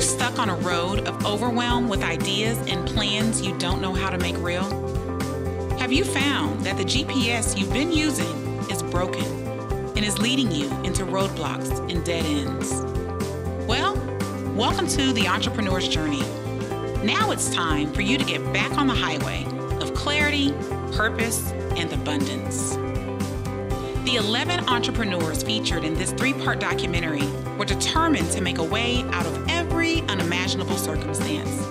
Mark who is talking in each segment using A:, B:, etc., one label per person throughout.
A: you stuck on a road of overwhelm with ideas and plans you don't know how to make real? Have you found that the GPS you've been using is broken and is leading you into roadblocks and dead ends? Well, welcome to the entrepreneur's journey. Now it's time for you to get back on the highway of clarity, purpose, and abundance. The 11 entrepreneurs featured in this 3-part documentary were determined to make a way out of every unimaginable circumstance.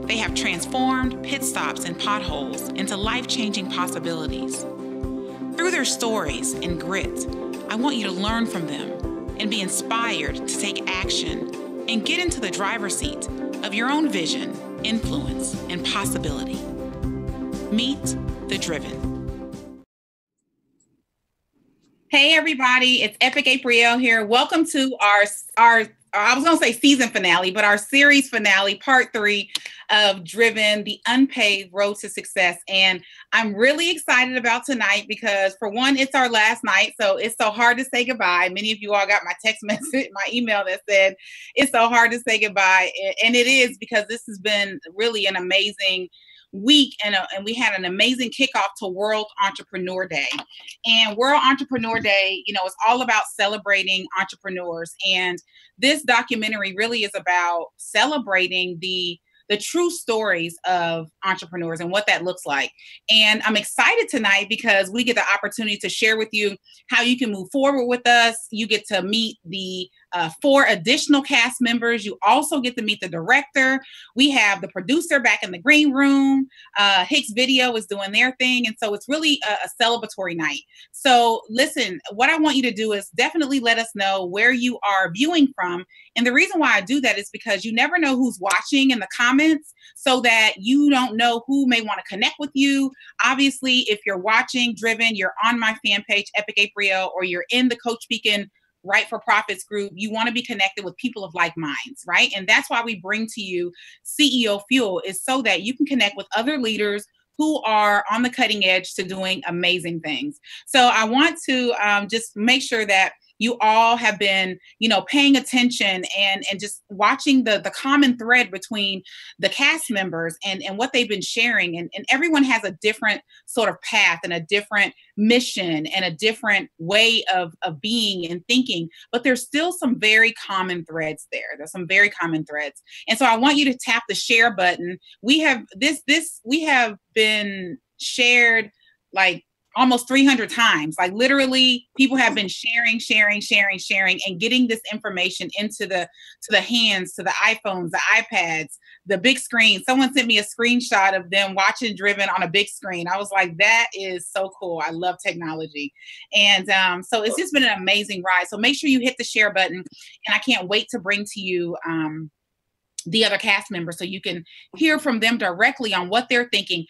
A: They have transformed pit stops and potholes into life-changing possibilities. Through their stories and grit, I want you to learn from them and be inspired to take action and get into the driver's seat of your own vision, influence, and possibility. Meet the Driven. Hey everybody, it's Epic Aprille here. Welcome to our I was going to say season finale, but our series finale, part 3 of Driven, the Unpaved Road to Success. And I'm really excited about tonight because, for one, it's our last night, so it's so hard to say goodbye. Many of you all got my text message, my email that said it's so hard to say goodbye. And it is, because this has been really an amazing week, and we had an amazing kickoff to World Entrepreneur Day. And World Entrepreneur Day, is all about celebrating entrepreneurs. And this documentary really is about celebrating the true stories of entrepreneurs and what that looks like. And I'm excited tonight because we get the opportunity to share with you how you can move forward with us. You get to meet the 4 additional cast members. You also get to meet the director. We have the producer back in the green room. Hicks Video is doing their thing. And so it's really a celebratory night. So listen, what I want you to do is definitely let us know where you are viewing from. And the reason why I do that is because you never know who's watching in the comments, so that you don't know who may want to connect with you. Obviously, if you're watching Driven, you're on my fan page, Epic Aprille, or you're in the Coach Beacon Right for Profits group, you want to be connected with people of like minds, right? And that's why we bring to you CEO Fuel, is so that you can connect with other leaders who are on the cutting edge to doing amazing things. So I want to just make sure that you all have been, paying attention and just watching the common thread between the cast members and what they've been sharing. And everyone has a different sort of path and a different mission and a different way of being and thinking, but there's still some very common threads there. There's some very common threads. And so I want you to tap the share button. We have we have been shared like almost 300 times. Like, literally, people have been sharing, and getting this information into the hands, to the iPhones, the iPads, the big screen. Someone sent me a screenshot of them watching Driven on a big screen. I was like, that is so cool. I love technology. And so it's just been an amazing ride. So make sure you hit the share button. And I can't wait to bring to you the other cast members, so you can hear from them directly on what they're thinking.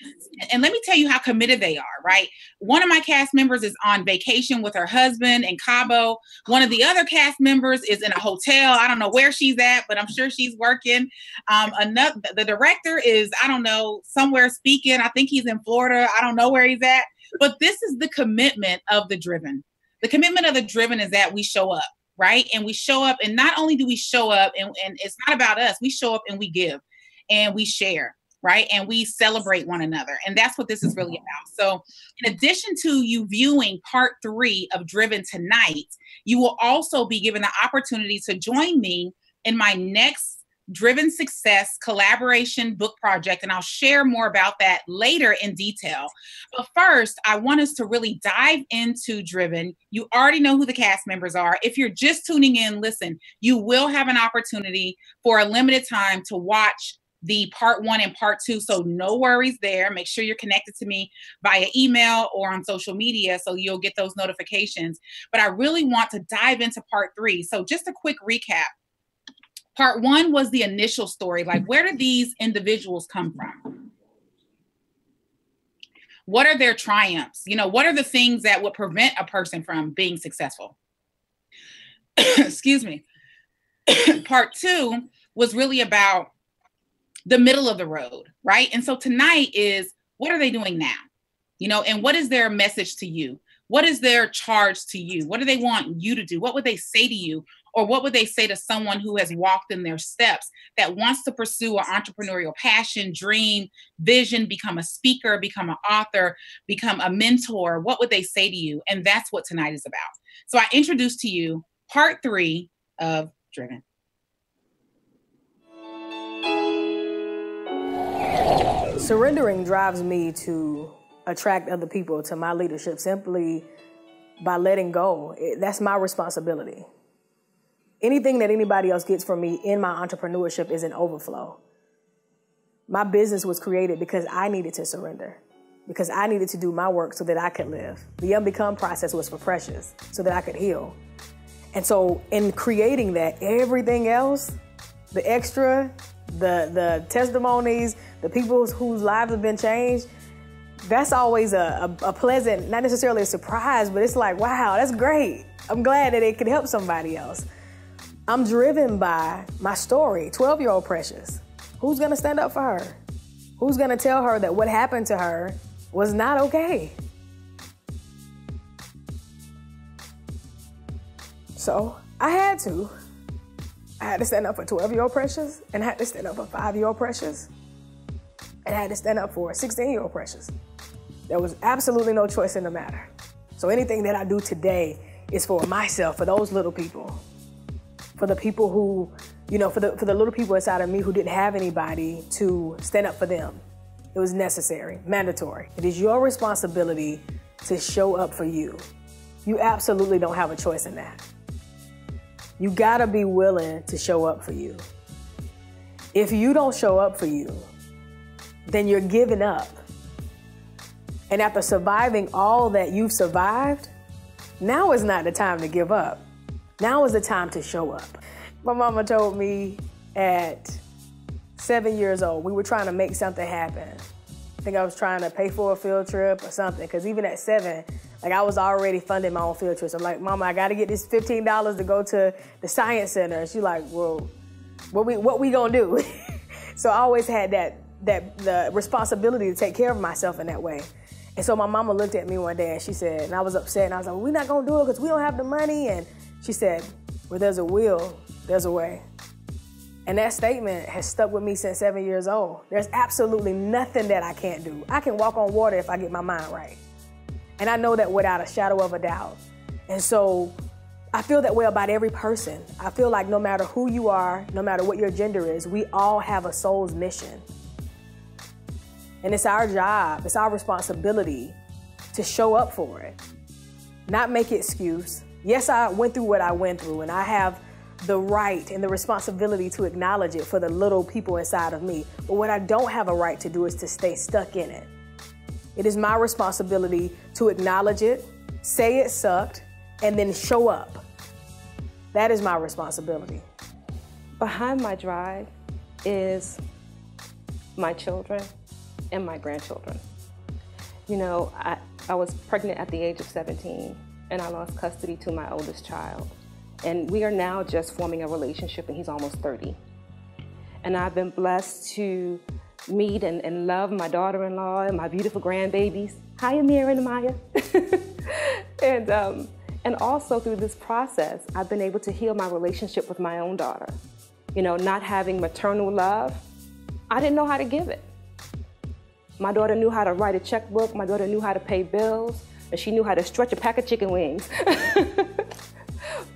A: And let me tell you how committed they are, right? One of my cast members is on vacation with her husband in Cabo. One of the other cast members is in a hotel. I don't know where she's at, but I'm sure she's working. The director is, I don't know, somewhere speaking. I think he's in Florida. I don't know where he's at. But this is the commitment of the Driven. The commitment of the Driven is that we show up. Right? And we show up, and not only do we show up, and it's not about us, we show up and we give and we share, right? And we celebrate one another. And that's what this is really about. So in addition to you viewing part 3 of Driven tonight, you will also be given the opportunity to join me in my next Driven Success collaboration book project. And I'll share more about that later in detail. But first, I want us to really dive into Driven. You already know who the cast members are. If you're just tuning in, listen, you will have an opportunity for a limited time to watch the part 1 and part 2. So no worries there. Make sure you're connected to me via email or on social media, so you'll get those notifications. But I really want to dive into part 3. So just a quick recap. Part 1 was the initial story. Like, where did these individuals come from? What are their triumphs? What are the things that would prevent a person from being successful? Excuse me. Part 2 was really about the middle of the road, right? And so tonight is, what are they doing now? And what is their message to you? What is their charge to you? What do they want you to do? What would they say to you Or what would they say to someone who has walked in their steps that wants to pursue an entrepreneurial passion, dream, vision, become a speaker, become an author, become a mentor? What would they say to you? And that's what tonight is about. So I introduce to you part 3 of Driven.
B: Surrendering drives me to attract other people to my leadership simply by letting go. That's my responsibility. Anything that anybody else gets from me in my entrepreneurship is an overflow. My business was created because I needed to surrender, because I needed to do my work so that I could live. The unbecome process was for Precious, so that I could heal. And so in creating that, everything else, the extra, the testimonies, the people whose lives have been changed, that's always a pleasant, not necessarily a surprise, but it's like, wow, that's great. I'm glad that it could help somebody else. I'm driven by my story, 12-year-old Precious. Who's gonna stand up for her? Who's gonna tell her that what happened to her was not okay? So I had to stand up for 12-year-old Precious, and I had to stand up for 5-year-old Precious, and I had to stand up for 16-year-old Precious. There was absolutely no choice in the matter. So anything that I do today is for myself, for those little people, for the people who, you know, for the little people inside of me who didn't have anybody to stand up for them. It was necessary, mandatory. It is your responsibility to show up for you. You absolutely don't have a choice in that. You gotta be willing to show up for you. If you don't show up for you, then you're giving up. And after surviving all that you've survived, now is not the time to give up. Now is the time to show up. My mama told me at 7 years old, we were trying to make something happen. I think I was trying to pay for a field trip or something, because even at 7, like, I was already funding my own field trips. I'm like, Mama, I gotta get this $15 to go to the science center. And she's like, well, what we gonna do? So I always had the responsibility to take care of myself in that way. And so my mama looked at me one day and she said, and I was upset, and I was like, well, we're not gonna do it because we don't have the money. And she said, where there's a will, there's a way. And that statement has stuck with me since 7 years old. There's absolutely nothing that I can't do. I can walk on water if I get my mind right. And I know that without a shadow of a doubt. And so I feel that way about every person. I feel like no matter who you are, no matter what your gender is, we all have a soul's mission. And it's our job, it's our responsibility to show up for it, not make excuse. Yes, I went through what I went through, and I have the right and the responsibility to acknowledge it for the little people inside of me. But what I don't have a right to do is to stay stuck in it. It is my responsibility to acknowledge it, say it sucked, and then show up. That is my responsibility.
C: Behind my drive is my children and my grandchildren. You know, I was pregnant at the age of 17, and I lost custody to my oldest child. And we are now just forming a relationship, and he's almost 30. And I've been blessed to meet and love my daughter-in-law and my beautiful grandbabies. Hi, Amira and Maya. And also through this process, I've been able to heal my relationship with my own daughter. You know, not having maternal love, I didn't know how to give it. My daughter knew how to write a checkbook. My daughter knew how to pay bills, and she knew how to stretch a pack of chicken wings.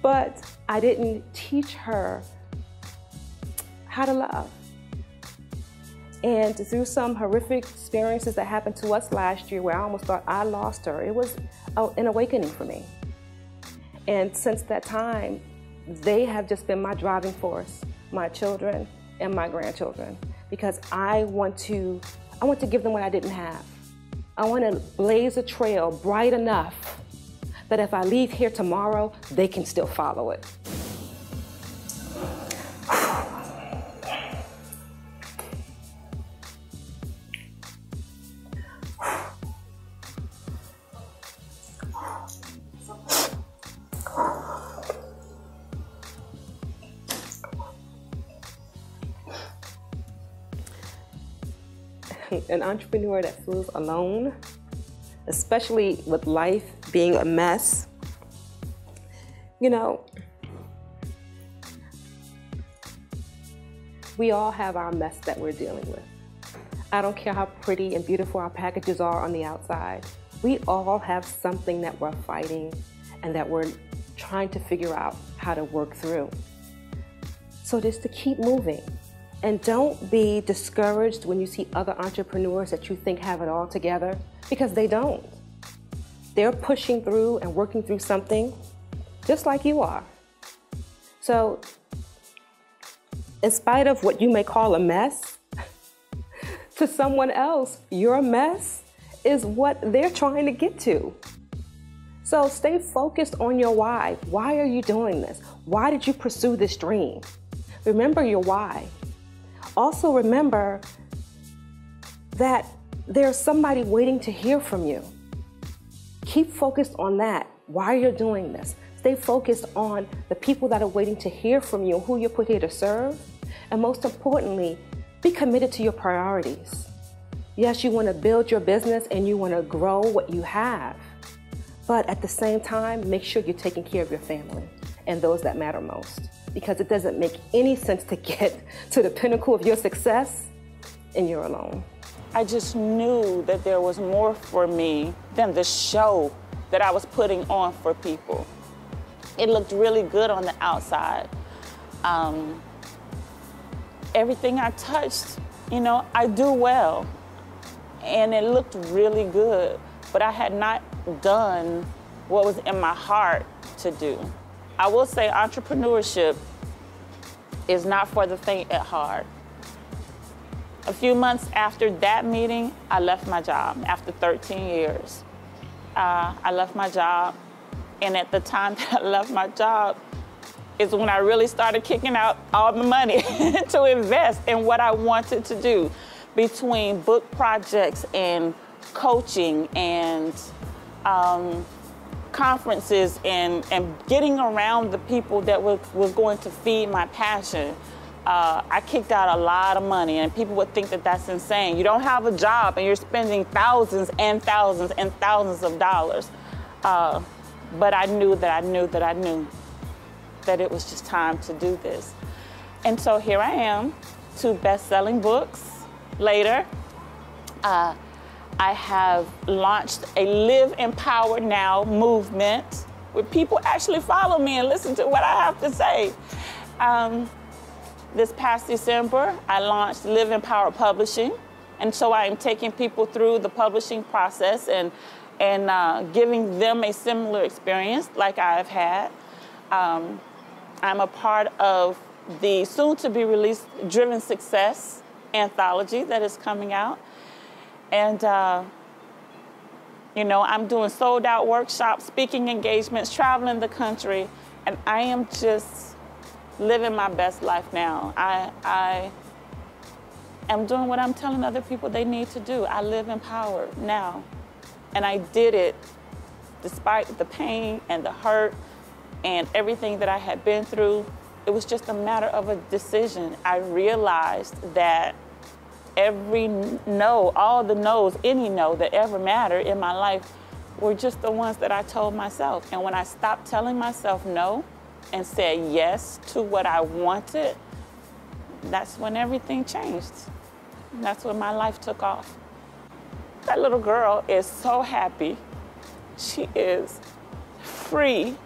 C: But I didn't teach her how to love. And through some horrific experiences that happened to us last year where I almost thought I lost her, it was an awakening for me. And since that time, they have just been my driving force, my children and my grandchildren, because I want to give them what I didn't have. I want to blaze a trail bright enough that if I leave here tomorrow, they can still follow it. An entrepreneur that feels alone, especially with life being a mess, you know, We all have our mess that we're dealing with. I don't care how pretty and beautiful our packages are on the outside. We all have something that we're fighting and that we're trying to figure out how to work through. So just to keep moving. And don't be discouraged when you see other entrepreneurs that you think have it all together, because they don't. They're pushing through and working through something just like you are. So in spite of what you may call a mess, to someone else, your mess is what they're trying to get to. So stay focused on your why. Why are you doing this? Why did you pursue this dream? Remember your why. Also remember that there's somebody waiting to hear from you. Keep focused on that, why you're doing this. Stay focused on the people that are waiting to hear from you, who you're put here to serve. And most importantly, be committed to your priorities. Yes, you want to build your business and you want to grow what you have. But at the same time, make sure you're taking care of your family and those that matter most. Because it doesn't make any sense to get to the pinnacle of your success and you're alone.
D: I just knew that there was more for me than the show that I was putting on for people. It looked really good on the outside. Everything I touched, you know, I do well. And it looked really good, but I had not done what was in my heart to do. I will say entrepreneurship is not for the faint at heart. A few months after that meeting, I left my job after 13 years. I left my job, and at the time that I left my job is when I really started kicking out all the money to invest in what I wanted to do, between book projects and coaching and conferences and getting around the people that was going to feed my passion. I kicked out a lot of money, and people would think that that's insane. You don't have a job and you're spending thousands and thousands and thousands of dollars. But I knew that it was just time to do this. And so here I am, 2 best-selling books later. I have launched a Live Empowered Now movement where people actually follow me and listen to what I have to say. This past December, I launched Live Empowered Publishing. And so I am taking people through the publishing process and giving them a similar experience like I have had. I'm a part of the soon-to-be-released Driven Success anthology that is coming out. And, you know, I'm doing sold-out workshops, speaking engagements, traveling the country, and I am just living my best life now. I am doing what I'm telling other people they need to do. I live empowered now. And I did it despite the pain and the hurt and everything that I had been through. It was just a matter of a decision. I realized that every no, all the no's, any no that ever mattered in my life were just the ones that I told myself. And when I stopped telling myself no and said yes to what I wanted, that's when everything changed. That's when my life took off. That little girl is so happy. She is free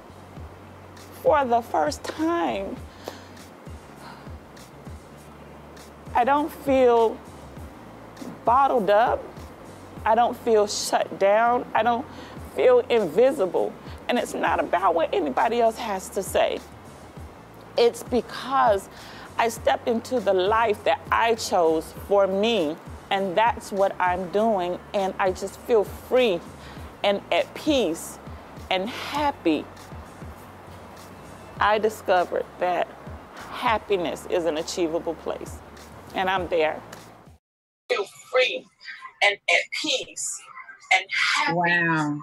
D: for the first time. I don't feel bottled up. I don't feel shut down. I don't feel invisible. And it's not about what anybody else has to say. It's because I stepped into the life that I chose for me, and that's what I'm doing. And I just feel free and at peace and happy. I discovered that happiness is an achievable place, and I'm there. Feel free and at peace and happy.
A: Wow.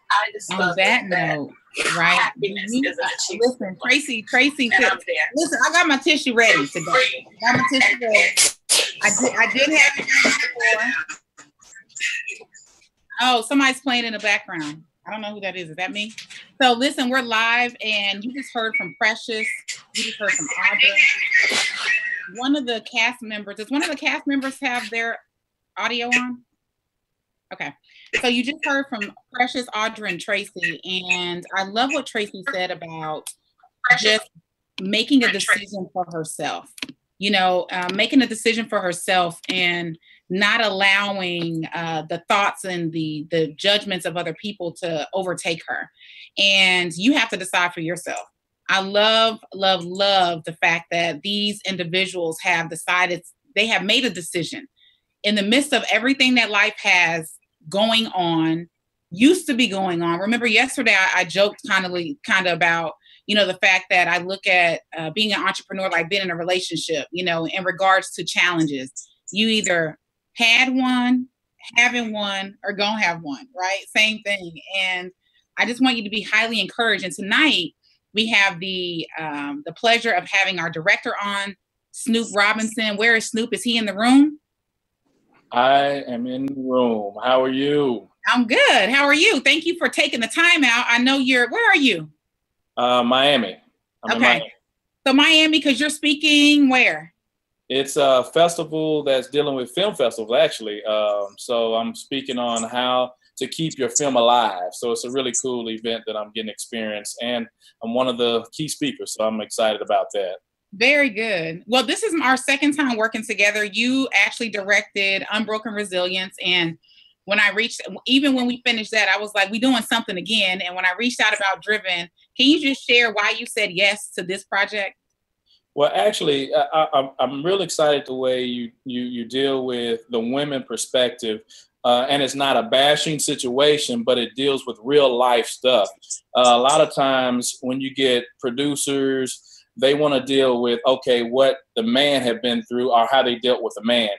D: I discovered
A: on that note, right?
D: Happiness is an achievable
A: Listen,
D: place.
A: Tracy,
D: And I'm there.
A: listen, I got my tissue ready today. I got my tissue ready. I did have it before. Oh, somebody's playing in the background. I don't know who that is. Is that me? So listen, we're live, and you just heard from Precious. You just heard from Audra. one of the cast members, does one of the cast members have their audio on? Okay. So you just heard from Precious, Audra, and Tracy. And I love what Tracy said about just making a decision for herself, you know, making a decision for herself and not allowing the thoughts and the judgments of other people to overtake her. And you have to decide for yourself. I love, love, love the fact that these individuals have decided, they have made a decision in the midst of everything that life has going on, used to be going on. Remember yesterday, I joked kind of about, you know, the fact that I look at being an entrepreneur like being in a relationship, you know, in regards to challenges. You either had one, having one, or gonna have one, right? Same thing. And I just want you to be highly encouraged. And tonight we have the pleasure of having our director on, Snoop Robinson. Where is Snoop? Is he in the room?
E: I am in the room. How are you?
A: I'm good. How are you? Thank you for taking the time out. I know where are you?
E: Miami. I'm in Miami.
A: So Miami, because you're speaking where?
E: It's a festival that's dealing with film festivals, actually. So I'm speaking on how to keep your film alive. So it's a really cool event that I'm getting experience, and I'm one of the key speakers. So I'm excited about that.
A: Very good. Well, this is our second time working together. You actually directed Unbroken Resilience. And when I even when we finished that, I was like, we doing something again. And when I reached out about Driven, can you just share why you said yes to this project?
E: Well, actually, I'm real excited the way you deal with the women perspective. And it's not a bashing situation, but it deals with real life stuff. A lot of times when you get producers, they want to deal with, okay, what the man had been through or how they dealt with the man.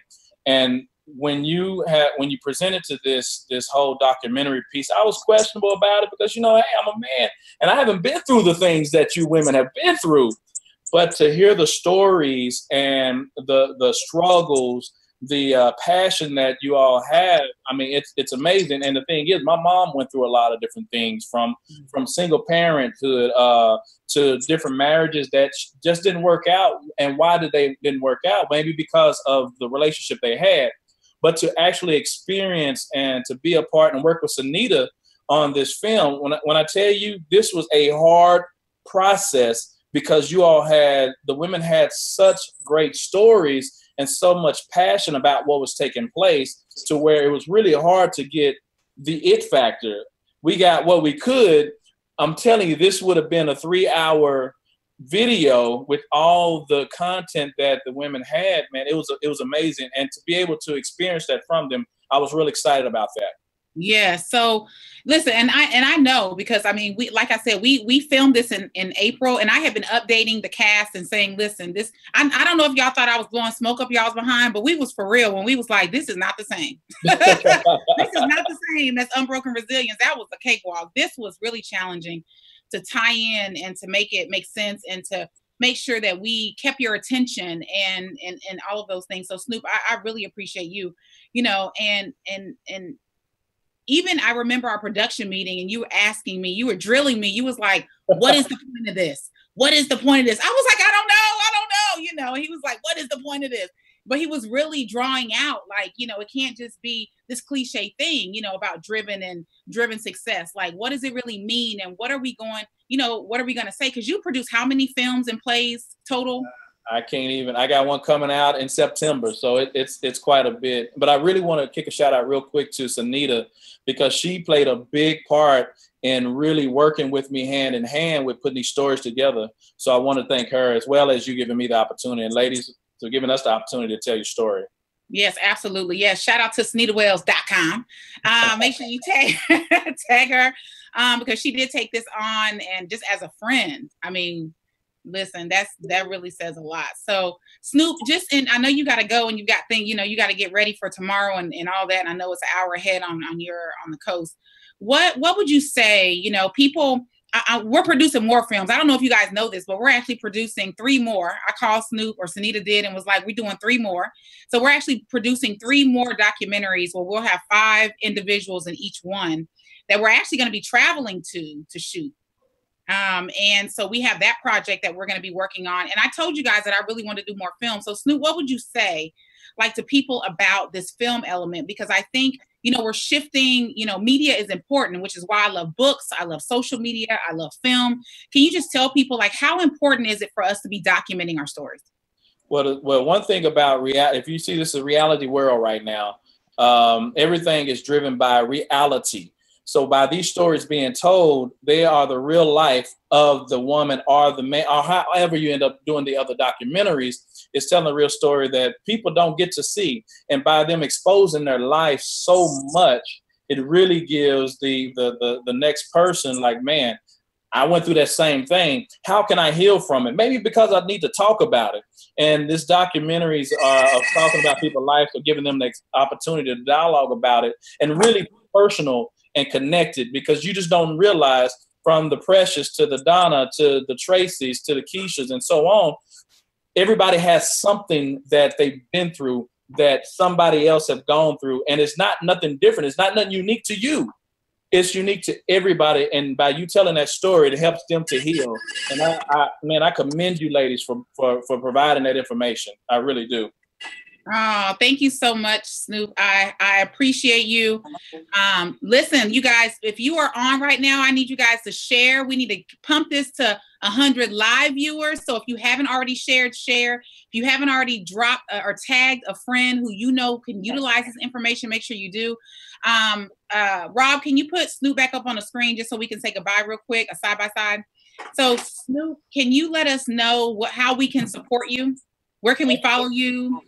E: And when you presented to this whole documentary piece, I was questionable about it because, you know, hey, I'm a man and I haven't been through the things that you women have been through. But to hear the stories and the struggles, the passion that you all have, I mean, it's amazing. And the thing is, my mom went through a lot of different things, from single parenthood to different marriages that just didn't work out. And why didn't work out? Maybe because of the relationship they had. But to actually experience and to be a part and work with Sanita on this film, when I tell you this was a hard process, because the women had such great stories and so much passion about what was taking place, to where it was really hard to get the it factor. We got what we could. I'm telling you, this would have been a 3-hour video with all the content that the women had. Man, it was amazing. And to be able to experience that from them, I was really excited about that.
A: Yeah. So listen, and I know, because I mean, like I said, we filmed this in April, and I have been updating the cast and saying, listen, this, I don't know if y'all thought I was blowing smoke up y'all's behind, but we was for real when we was like, this is not the same. This is not the same as Unbroken Resilience. That was a cakewalk. This was really challenging to tie in and to make it make sense and to make sure that we kept your attention and all of those things. So Snoop, I really appreciate you, you know, and even I remember our production meeting, and you were asking me, you were drilling me. You was like, what is the point of this? What is the point of this? I was like, I don't know. You know, he was like, what is the point of this? But he was really drawing out, like, you know, it can't just be this cliche thing, you know, about driven success. Like, what does it really mean? And what are we going to say? Because you produce how many films and plays total?
E: I can't even. I got one coming out in September, so it's quite a bit. But I really want to kick a shout out real quick to Sanita, because she played a big part in really working with me hand in hand with putting these stories together. So I want to thank her, as well as you giving me the opportunity, and ladies, for giving us the opportunity to tell your story.
A: Yes, absolutely. Yes. Shout out to SanitaWells.com. Make sure you tag her because she did take this on, and just as a friend, I mean, listen, that really says a lot. So Snoop, I know you got to go, and you got things, you know, you got to get ready for tomorrow and all that. And I know it's an hour ahead on the coast. What would you say, you know, people, we're producing more films. I don't know if you guys know this, but we're actually producing 3 more. I called Snoop, or Sanita did, and was like, we're doing 3 more. So we're actually producing 3 more documentaries where we'll have 5 individuals in each one that we're actually going to be traveling to shoot. And so we have that project that we're going to be working on. And I told you guys that I really want to do more films. So Snoop, what would you say like to people about this film element? Because I think, you know, we're shifting, you know, media is important, which is why I love books. I love social media. I love film. Can you just tell people like how important is it for us to be documenting our stories?
E: Well, one thing about reality, if you see this is a reality world right now, everything is driven by reality. So by these stories being told, they are the real life of the woman or the man, or however you end up doing the other documentaries. It's telling a real story that people don't get to see. And by them exposing their life so much, it really gives the next person like, man, I went through that same thing. How can I heal from it? Maybe because I need to talk about it. And this documentaries of talking about people's lives, or giving them the opportunity to dialogue about it, and really personal and connected, because you just don't realize, from the Precious to the Donna to the Tracys to the Kecias and so on, everybody has something that they've been through that somebody else have gone through. And it's not nothing different. It's not nothing unique to you. It's unique to everybody. And by you telling that story, it helps them to heal. And I commend you ladies for providing that information. I really do.
A: Oh, thank you so much, Snoop. I appreciate you. Listen, you guys, if you are on right now, I need you guys to share. We need to pump this to 100 live viewers. So if you haven't already shared, share. If you haven't already dropped or tagged a friend who you know can utilize this information, make sure you do. Rob, can you put Snoop back up on the screen just so we can say goodbye real quick, a side by side? So Snoop, can you let us know how we can support you? Where can we follow you?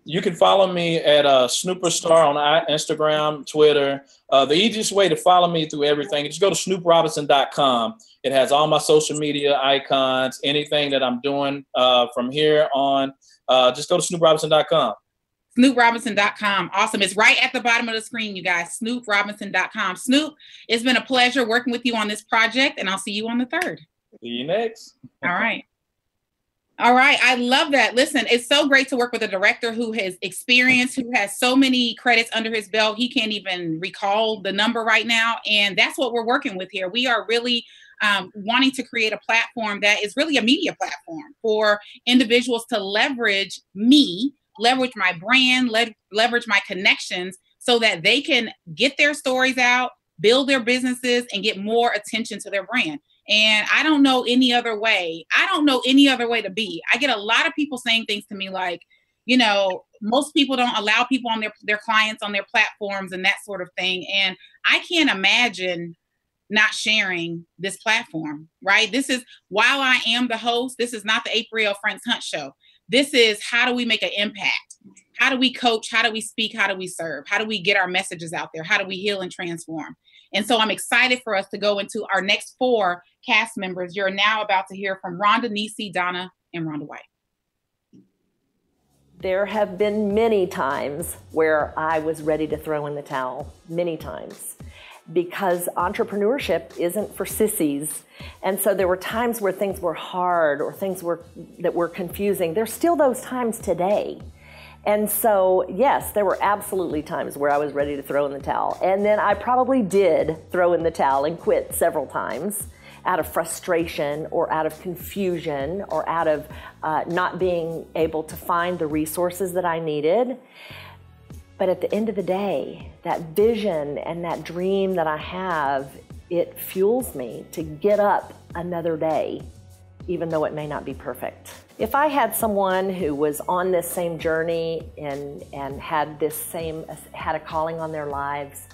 E: You can follow me at Snooperstar on Instagram, Twitter. The easiest way to follow me through everything, just go to snooprobinson.com. It has all my social media icons, anything that I'm doing from here on. Just go to snooprobinson.com.
A: SnoopRobinson.com. Awesome. It's right at the bottom of the screen, you guys. SnoopRobinson.com. Snoop, it's been a pleasure working with you on this project, and I'll see you on the 3rd.
E: See you next.
A: All right. All right. I love that. Listen, it's so great to work with a director who has experience, who has so many credits under his belt. He can't even recall the number right now. And that's what we're working with here. We are really wanting to create a platform that is really a media platform for individuals to leverage me, leverage my brand, leverage my connections so that they can get their stories out, build their businesses, and get more attention to their brand. And I don't know any other way. I don't know any other way to be. I get a lot of people saying things to me like, you know, most people don't allow people on their clients on their platforms and that sort of thing. And I can't imagine not sharing this platform, right? This is, while I am the host, this is not the Aprille Franks-Hunt show. This is, how do we make an impact? How do we coach? How do we speak? How do we serve? How do we get our messages out there? How do we heal and transform? And so I'm excited for us to go into our next 4 cast members. You're now about to hear from Rhonda Nisi, Donna, and Rhonda White.
F: There have been many times where I was ready to throw in the towel, many times, because entrepreneurship isn't for sissies. And so there were times where things were hard or things that were confusing. There's still those times today. And so, yes, there were absolutely times where I was ready to throw in the towel. And then I probably did throw in the towel and quit several times out of frustration or out of confusion or out of not being able to find the resources that I needed. But at the end of the day, that vision and that dream that I have, it fuels me to get up another day, even though it may not be perfect. If I had someone who was on this same journey and had a calling on their lives,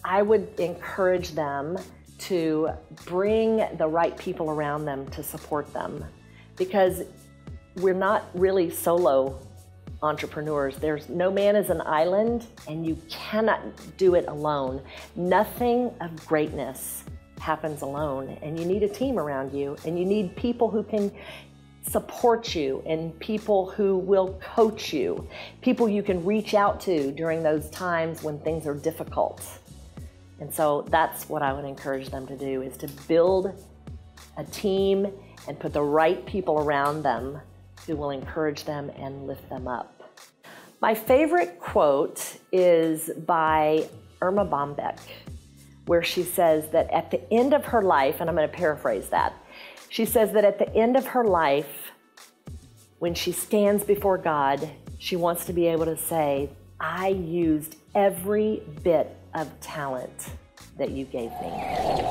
F: I would encourage them to bring the right people around them to support them, because we're not really solo entrepreneurs. There's no man is an island, and you cannot do it alone. Nothing of greatness happens alone, and you need a team around you, and you need people who can support you and people who will coach you, people you can reach out to during those times when things are difficult. And so that's what I would encourage them to do, is to build a team and put the right people around them who will encourage them and lift them up. My favorite quote is by Erma Bombeck. where she says that at the end of her life, and I'm going to paraphrase that, she says that at the end of her life, when she stands before God, she wants to be able to say, I used every bit of talent that you gave me.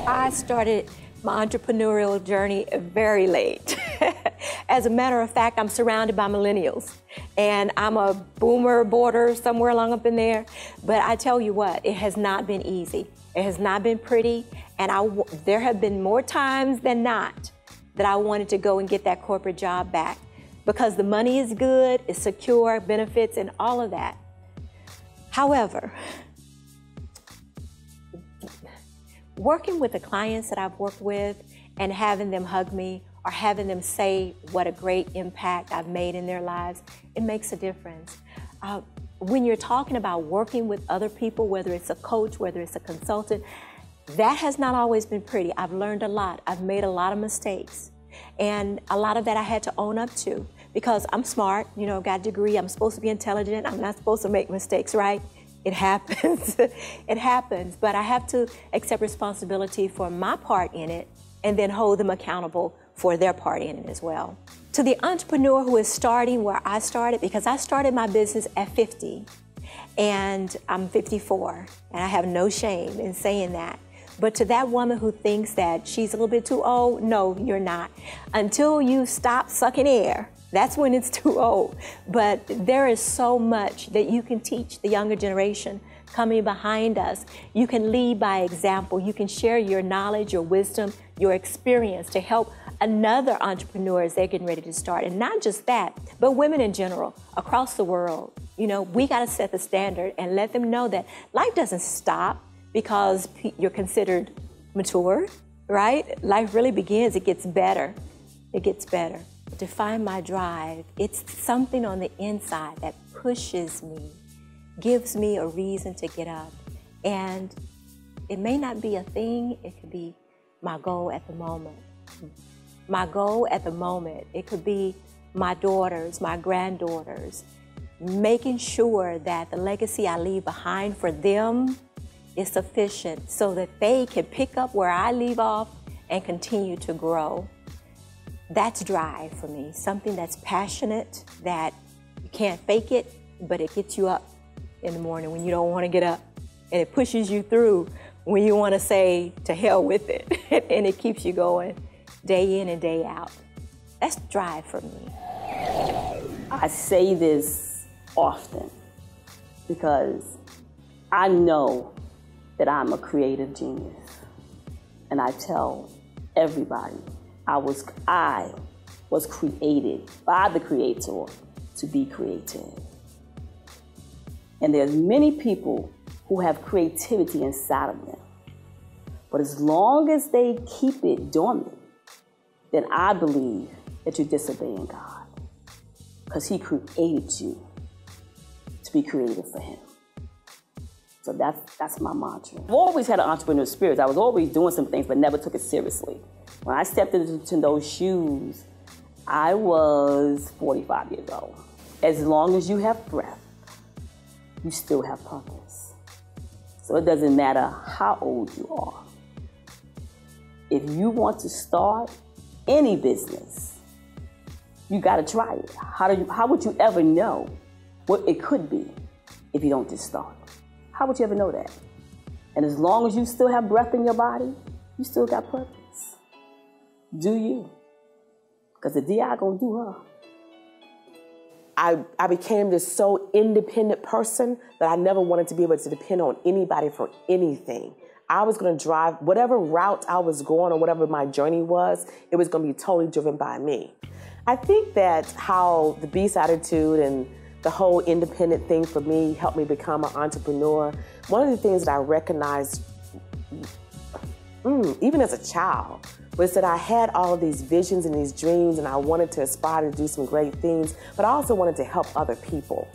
G: I started my entrepreneurial journey very late. As a matter of fact, I'm surrounded by millennials, and I'm a boomer border somewhere along up in there. But I tell you what, it has not been easy. It has not been pretty, and there have been more times than not that I wanted to go and get that corporate job back because the money is good, it's secure, benefits, and all of that. However, working with the clients that I've worked with and having them hug me or having them say what a great impact I've made in their lives, it makes a difference. When you're talking about working with other people, whether it's a coach, whether it's a consultant, that has not always been pretty. I've learned a lot. I've made a lot of mistakes. And a lot of that I had to own up to because I'm smart, you know, got a degree, I'm supposed to be intelligent, I'm not supposed to make mistakes, right? It happens, it happens, but I have to accept responsibility for my part in it and then hold them accountable for their part in it as well. To the entrepreneur who is starting where I started, because I started my business at 50 and I'm 54 and I have no shame in saying that. But to that woman who thinks that she's a little bit too old, no, you're not. Until you stop sucking air, that's when it's too old. But there is so much that you can teach the younger generation coming behind us. You can lead by example. You can share your knowledge, your wisdom, your experience to help another entrepreneur as they're getting ready to start. And not just that, but women in general, across the world. You know, we got to set the standard and let them know that life doesn't stop because you're considered mature, right? Life really begins, it gets better. It gets better. To find my drive, it's something on the inside that pushes me, gives me a reason to get up. And it may not be a thing, it could be my goal at the moment. My goal at the moment, it could be my daughters, my granddaughters, making sure that the legacy I leave behind for them is sufficient so that they can pick up where I leave off and continue to grow. That's drive for me, something that's passionate, that you can't fake it, but it gets you up in the morning when you don't want to get up. And it pushes you through when you want to say, to hell with it. And it keeps you going day in and day out. That's drive for me.
H: I say this often because I know that I'm a creative genius. And I tell everybody, I was created by the Creator to be creative. And there's many people who have creativity inside of them. But as long as they keep it dormant, then I believe that you're disobeying God. Because He created you to be creative for Him. So that's my mantra. I've always had an entrepreneurial spirit. I was always doing some things, but never took it seriously. When I stepped into those shoes, I was 45 years old. As long as you have breath, you still have purpose. So it doesn't matter how old you are. If you want to start any business, you got to try it. How would you ever know what it could be if you don't just start? How would you ever know that? And as long as you still have breath in your body, you still got purpose. Do you? Because the DI gonna do her.
I: I became this so independent person that I never wanted to be able to depend on anybody for anything. I was gonna drive whatever route I was going or whatever my journey was, it was gonna be totally driven by me. I think that how the Beast attitude and the whole independent thing for me helped me become an entrepreneur. One of the things that I recognized, even as a child, was that I had all of these visions and these dreams and I wanted to aspire to do some great things, but I also wanted to help other people.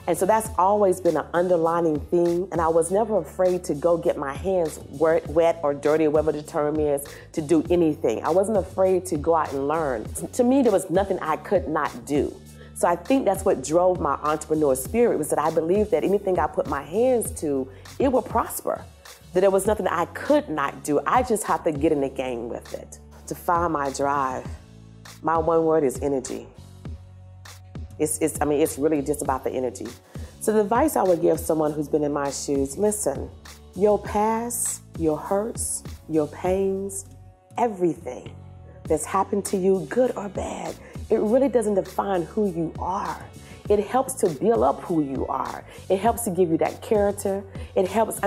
I: And so that's always been an underlining theme, and I was never afraid to go get my hands wet or dirty, whatever the term is, to do anything. I wasn't afraid to go out and learn. To me, there was nothing I could not do. So I think that's what drove my entrepreneur spirit, was that I believed that anything I put my hands to, it would prosper. that there was nothing I could not do. I just have to get in the game with it. To find my drive, my one word is energy. It's really just about the energy. So the advice I would give someone who's been in my shoes, listen, your past, your hurts, your pains, everything that's happened to you, good or bad, it really doesn't define who you are. It helps to build up who you are. It helps to give you that character. It helps,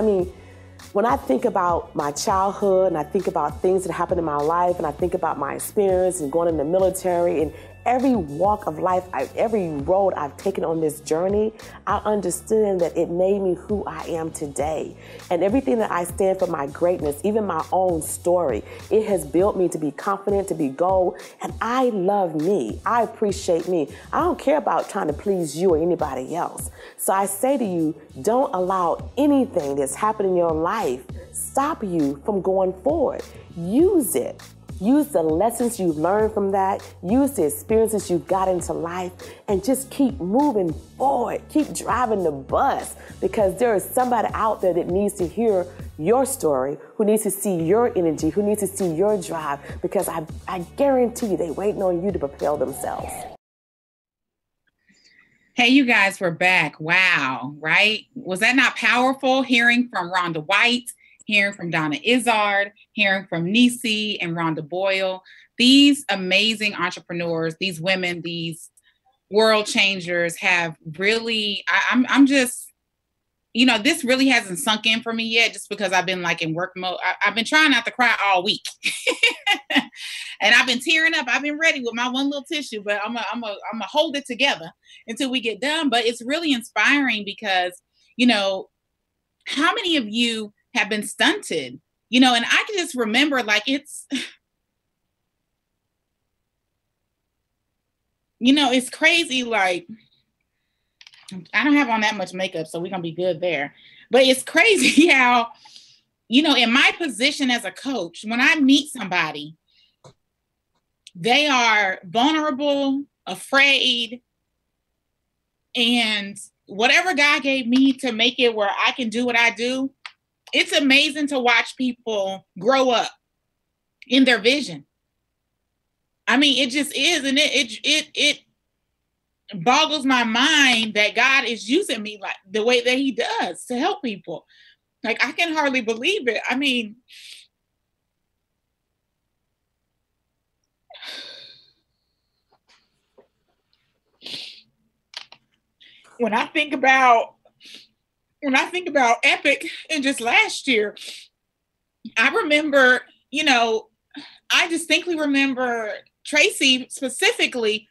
I: when I think about my childhood and I think about things that happened in my life and I think about my experience and going in the military and every walk of life, every road I've taken on this journey, I understand that it made me who I am today. And everything that I stand for, my greatness, even my own story, it has built me to be confident, to be gold. And I love me. I appreciate me. I don't care about trying to please you or anybody else. So I say to you, don't allow anything that's happened in your life stop you from going forward. Use it. Use the lessons you've learned from that. Use the experiences you've got into life and just keep moving forward. Keep driving the bus because there is somebody out there that needs to hear your story, who needs to see your energy, who needs to see your drive because I guarantee you they're waiting on you to propel themselves.
A: Hey, you guys, we're back. Wow, right? Was that not powerful? Hearing from Rhonda White, hearing from Donna Izzard, hearing from Nisi and Rhonda Boyle, these amazing entrepreneurs, these women, these world changers have really, I'm just, this really hasn't sunk in for me yet just because I've been like in work mode. I've been trying not to cry all week. And I've been tearing up. I've been ready with my one little tissue, but I'm gonna hold it together until we get done. But it's really inspiring because, how many of you have been stunted, and I can just remember it's crazy. Like, I don't have on that much makeup, so we're going to be good there. But it's crazy how, in my position as a coach, when I meet somebody, they are vulnerable, afraid, and whatever God gave me to make it where I can do what I do, it's amazing to watch people grow up in their vision. It just is. And it boggles my mind that God is using me like the way that he does to help people. Like, I can hardly believe it. When I think about Epic and just last year, I remember, I distinctly remember Tracy specifically,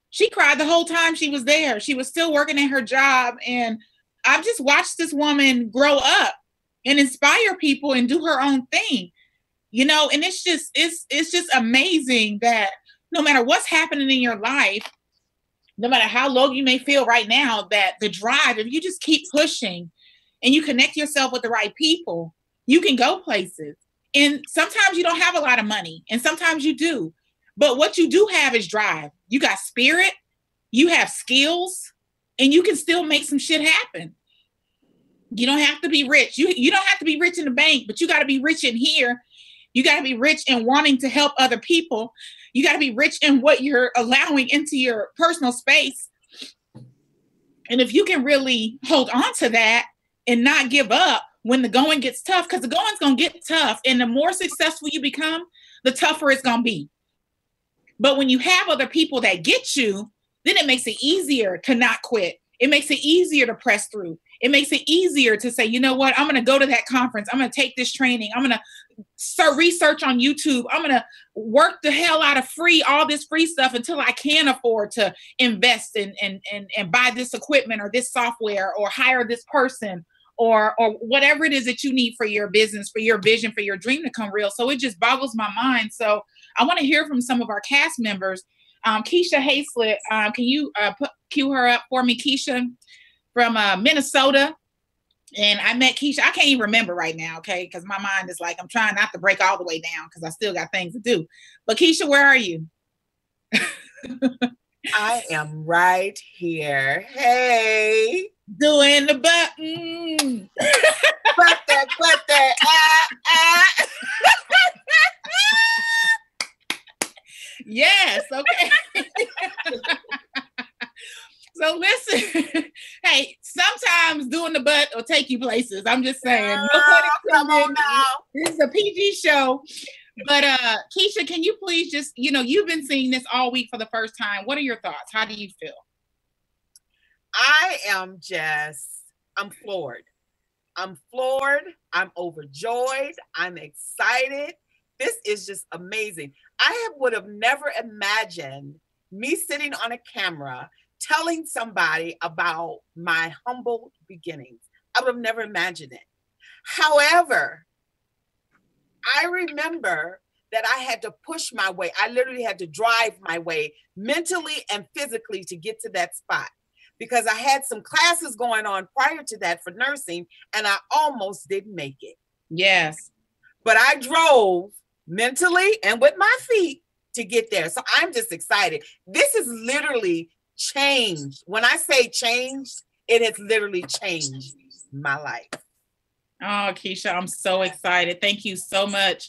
A: she cried the whole time she was there. She was still working at her job. And I've just watched this woman grow up and inspire people and do her own thing, and it's just amazing that no matter what's happening in your life, no matter how low you may feel right now, that the drive, if you just keep pushing and you connect yourself with the right people, you can go places. And sometimes you don't have a lot of money and sometimes you do. But what you do have is drive. You got spirit, you have skills, and you can still make some shit happen. You don't have to be rich. You don't have to be rich in the bank, but you got to be rich in here. You got to be rich in wanting to help other people. You got to be rich in what you're allowing into your personal space. And if you can really hold on to that and not give up when the going gets tough, because the going's going to get tough. And the more successful you become, the tougher it's going to be. But when you have other people that get you, then it makes it easier to not quit. It makes it easier to press through. It makes it easier to say, you know what, I'm going to go to that conference. I'm going to take this training. I'm going to start research on YouTube. I'm going to work the hell out of all this free stuff until I can afford to invest and buy this equipment or this software or hire this person or whatever it is that you need for your business, for your vision, for your dream to come real. So it just boggles my mind. So I want to hear from some of our cast members. Kecia Hayslett, can you cue her up for me, Kecia, from Minnesota? And I met Kecia, I can't even remember right now, okay? Because my mind is like, I'm trying not to break all the way down because I still got things to do. But Kecia, where are you?
J: I am right here. Hey.
A: Doing the button.
J: But that.
A: Yes. Okay. So listen, hey, sometimes doing the butt will take you places. I'm just saying.
J: Come on now.
A: This is a PG show. But Kecia, can you please just, you've been seeing this all week for the first time. What are your thoughts? How do you feel?
J: I'm floored. I'm floored. I'm overjoyed. I'm excited. This is just amazing. I would have never imagined me sitting on a camera telling somebody about my humble beginnings. I would have never imagined it. However, I remember that I had to push my way. I literally had to drive my way mentally and physically to get to that spot, because I had some classes going on prior to that for nursing, and I almost didn't make it.
A: Yes.
J: But I drove mentally and with my feet to get there. So I'm just excited. This is literally changed. When I say changed, it has literally changed my life.
A: Oh, Kecia, I'm so excited. Thank you so much.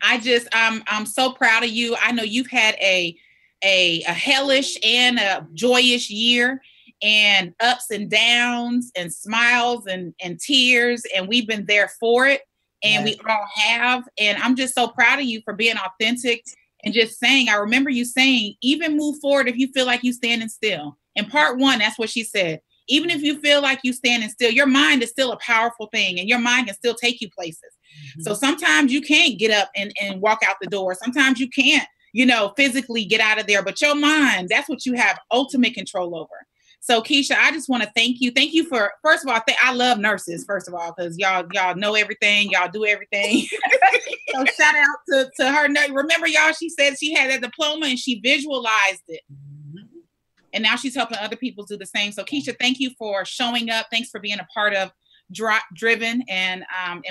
A: I'm so proud of you. I know you've had a hellish and a joyous year, and ups and downs and smiles and tears. And we've been there for it. And yes, we all have. And I'm just so proud of you for being authentic and just saying, I remember you saying, even move forward if you feel like you standing still. In part one, that's what she said. Even if you feel like you standing still, your mind is still a powerful thing, and your mind can still take you places. Mm-hmm. So sometimes you can't get up and walk out the door. Sometimes you can't, physically get out of there, but your mind, that's what you have ultimate control over. So Kecia, I just want to thank you. Thank you for, first of all, I love nurses, first of all, because y'all know everything. Y'all do everything. So shout out to her. Remember, y'all, she said she had a diploma and she visualized it. And now she's helping other people do the same. So Kecia, thank you for showing up. Thanks for being a part of Driven. And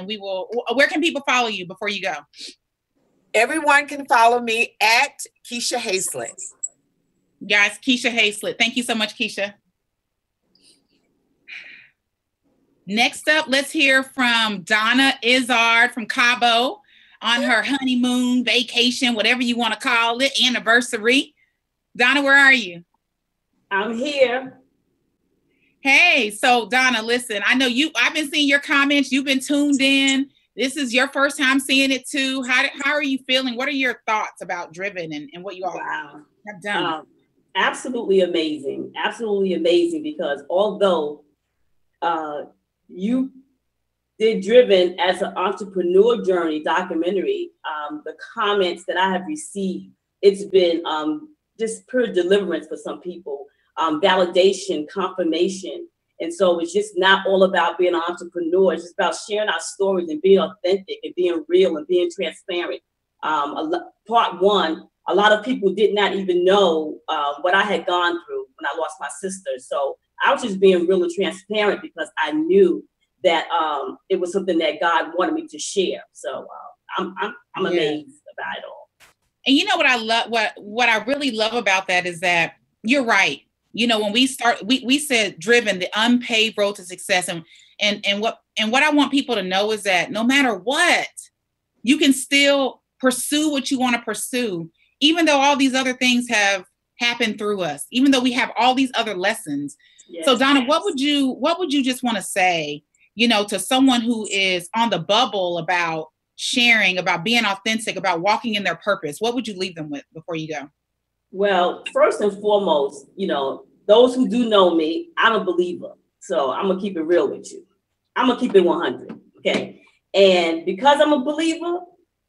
A: we will, where can people follow you before you go?
J: Everyone can follow me at Kecia Hayslett.
A: Guys, Kecia Hayslett. Thank you so much, Kecia. Next up, let's hear from Donna Izzard from Cabo on her honeymoon, vacation, whatever you want to call it, anniversary. Donna, where are you?
K: I'm here.
A: Hey, so Donna, listen, I know I've been seeing your comments. You've been tuned in. This is your first time seeing it too. How are you feeling? What are your thoughts about Driven and what you all have done?
K: Absolutely amazing. Absolutely amazing, because although you did Driven as an entrepreneur journey documentary, the comments that I have received, it's been just pure deliverance for some people, validation, confirmation. And so it's just not all about being an entrepreneur. It's just about sharing our stories and being authentic and being real and being transparent. Part one, a lot of people did not even know what I had gone through when I lost my sister. So I was just being really transparent because I knew that it was something that God wanted me to share. So I'm amazed about it all.
A: And you know what I love, what I really love about that is that you're right. When we start, we said Driven, the unpaved road to success. And what I want people to know is that no matter what, you can still pursue what you want to pursue, even though all these other things have happened through us, even though we have all these other lessons. Yes. So Donna, what would you just want to say, to someone who is on the bubble about sharing, about being authentic, about walking in their purpose? What would you leave them with before you go?
K: Well, first and foremost, those who do know me, I'm a believer. So I'm going to keep it real with you. I'm going to keep it 100. Okay. And because I'm a believer,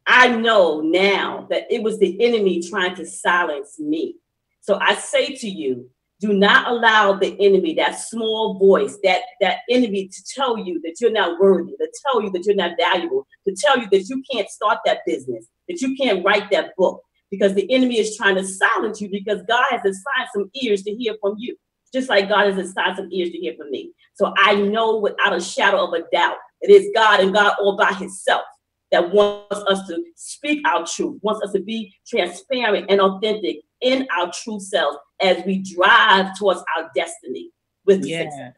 K: I know now that it was the enemy trying to silence me. So I say to you, do not allow the enemy, that small voice, that enemy to tell you that you're not worthy, to tell you that you're not valuable, to tell you that you can't start that business, that you can't write that book, because the enemy is trying to silence you, because God has assigned some ears to hear from you, just like God has assigned some ears to hear from me. So I know without a shadow of a doubt, it is God and God all by himself that wants us to speak our truth, wants us to be transparent and authentic in our true selves as we drive towards our destiny with success.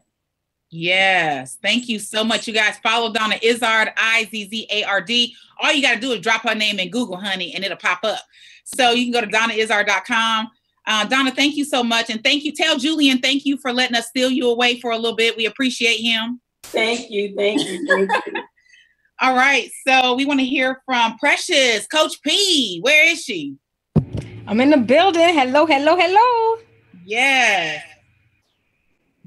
A: Yes. Thank you so much. You guys follow Donna Izzard, Izzard. All you got to do is drop her name in Google, honey, and it'll pop up. So you can go to donnaizzard.com. Donna, thank you so much. And thank you. Tell Julian, thank you for letting us steal you away for a little bit. We appreciate him.
K: Thank you. Thank you. Thank you.
A: All right. So we want to hear from Precious, Coach P. Where is she?
B: I'm in the building. Hello, hello, hello.
A: Yes.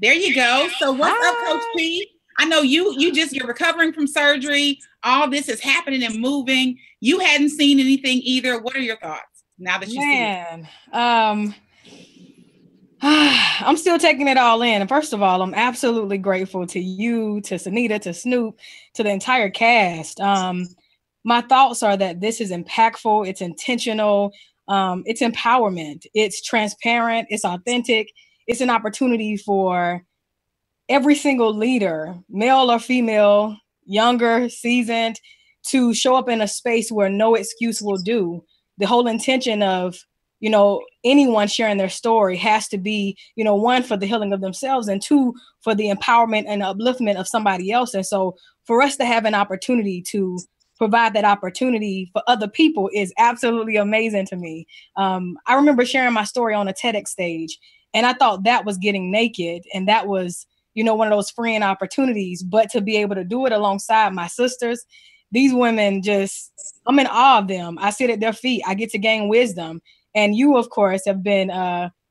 A: There you go. So what's up, Coach P? I know you're recovering from surgery. All this is happening and moving. You hadn't seen anything either. What are your thoughts now that you see it?
B: I'm still taking it all in. And first of all, I'm absolutely grateful to you, to Sunita, to Snoop, to the entire cast. My thoughts are that this is impactful. It's intentional. It's empowerment. It's transparent. It's authentic. It's an opportunity for every single leader, male or female, younger, seasoned, to show up in a space where no excuse will do. The whole intention of, anyone sharing their story has to be, one, for the healing of themselves, and two, for the empowerment and upliftment of somebody else. And so for us to have an opportunity to provide that opportunity for other people is absolutely amazing to me. I remember sharing my story on a TEDx stage, and I thought that was getting naked, and that was, one of those freeing opportunities. But to be able to do it alongside my sisters, these women I'm in awe of them. I sit at their feet. I get to gain wisdom. And you, of course, have been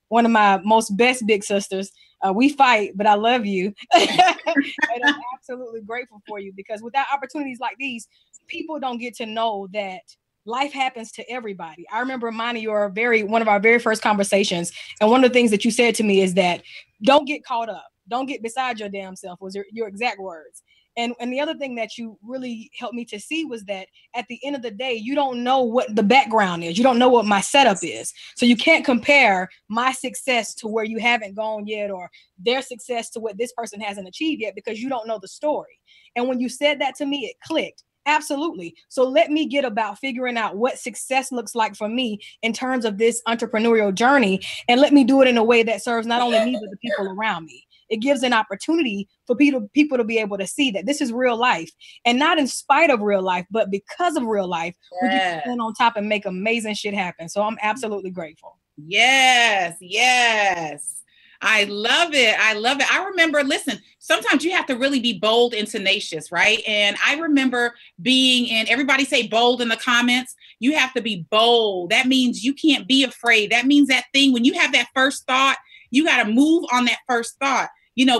B: one of my most best big sisters. We fight, but I love you. And I'm absolutely grateful for you, because without opportunities like these, people don't get to know that life happens to everybody. I remember reminding you one of our very first conversations. And one of the things that you said to me is that don't get caught up. Don't get beside your damn self, was your exact words. And the other thing that you really helped me to see was that at the end of the day, you don't know what the background is. You don't know what my setup is. So you can't compare my success to where you haven't gone yet, or their success to what this person hasn't achieved yet, because you don't know the story. And when you said that to me, it clicked. Absolutely. So let me get about figuring out what success looks like for me in terms of this entrepreneurial journey. And let me do it in a way that serves not only me, but the people around me. It gives an opportunity for people to be able to see that this is real life, and not in spite of real life, but because of real life, we can stand on top and make amazing shit happen. So I'm absolutely grateful.
A: Yes. Yes. I love it. I love it. I remember, listen, sometimes you have to really be bold and tenacious, right? And I remember being in, everybody say bold in the comments. You have to be bold. That means you can't be afraid. That means that thing, when you have that first thought, you got to move on that first thought,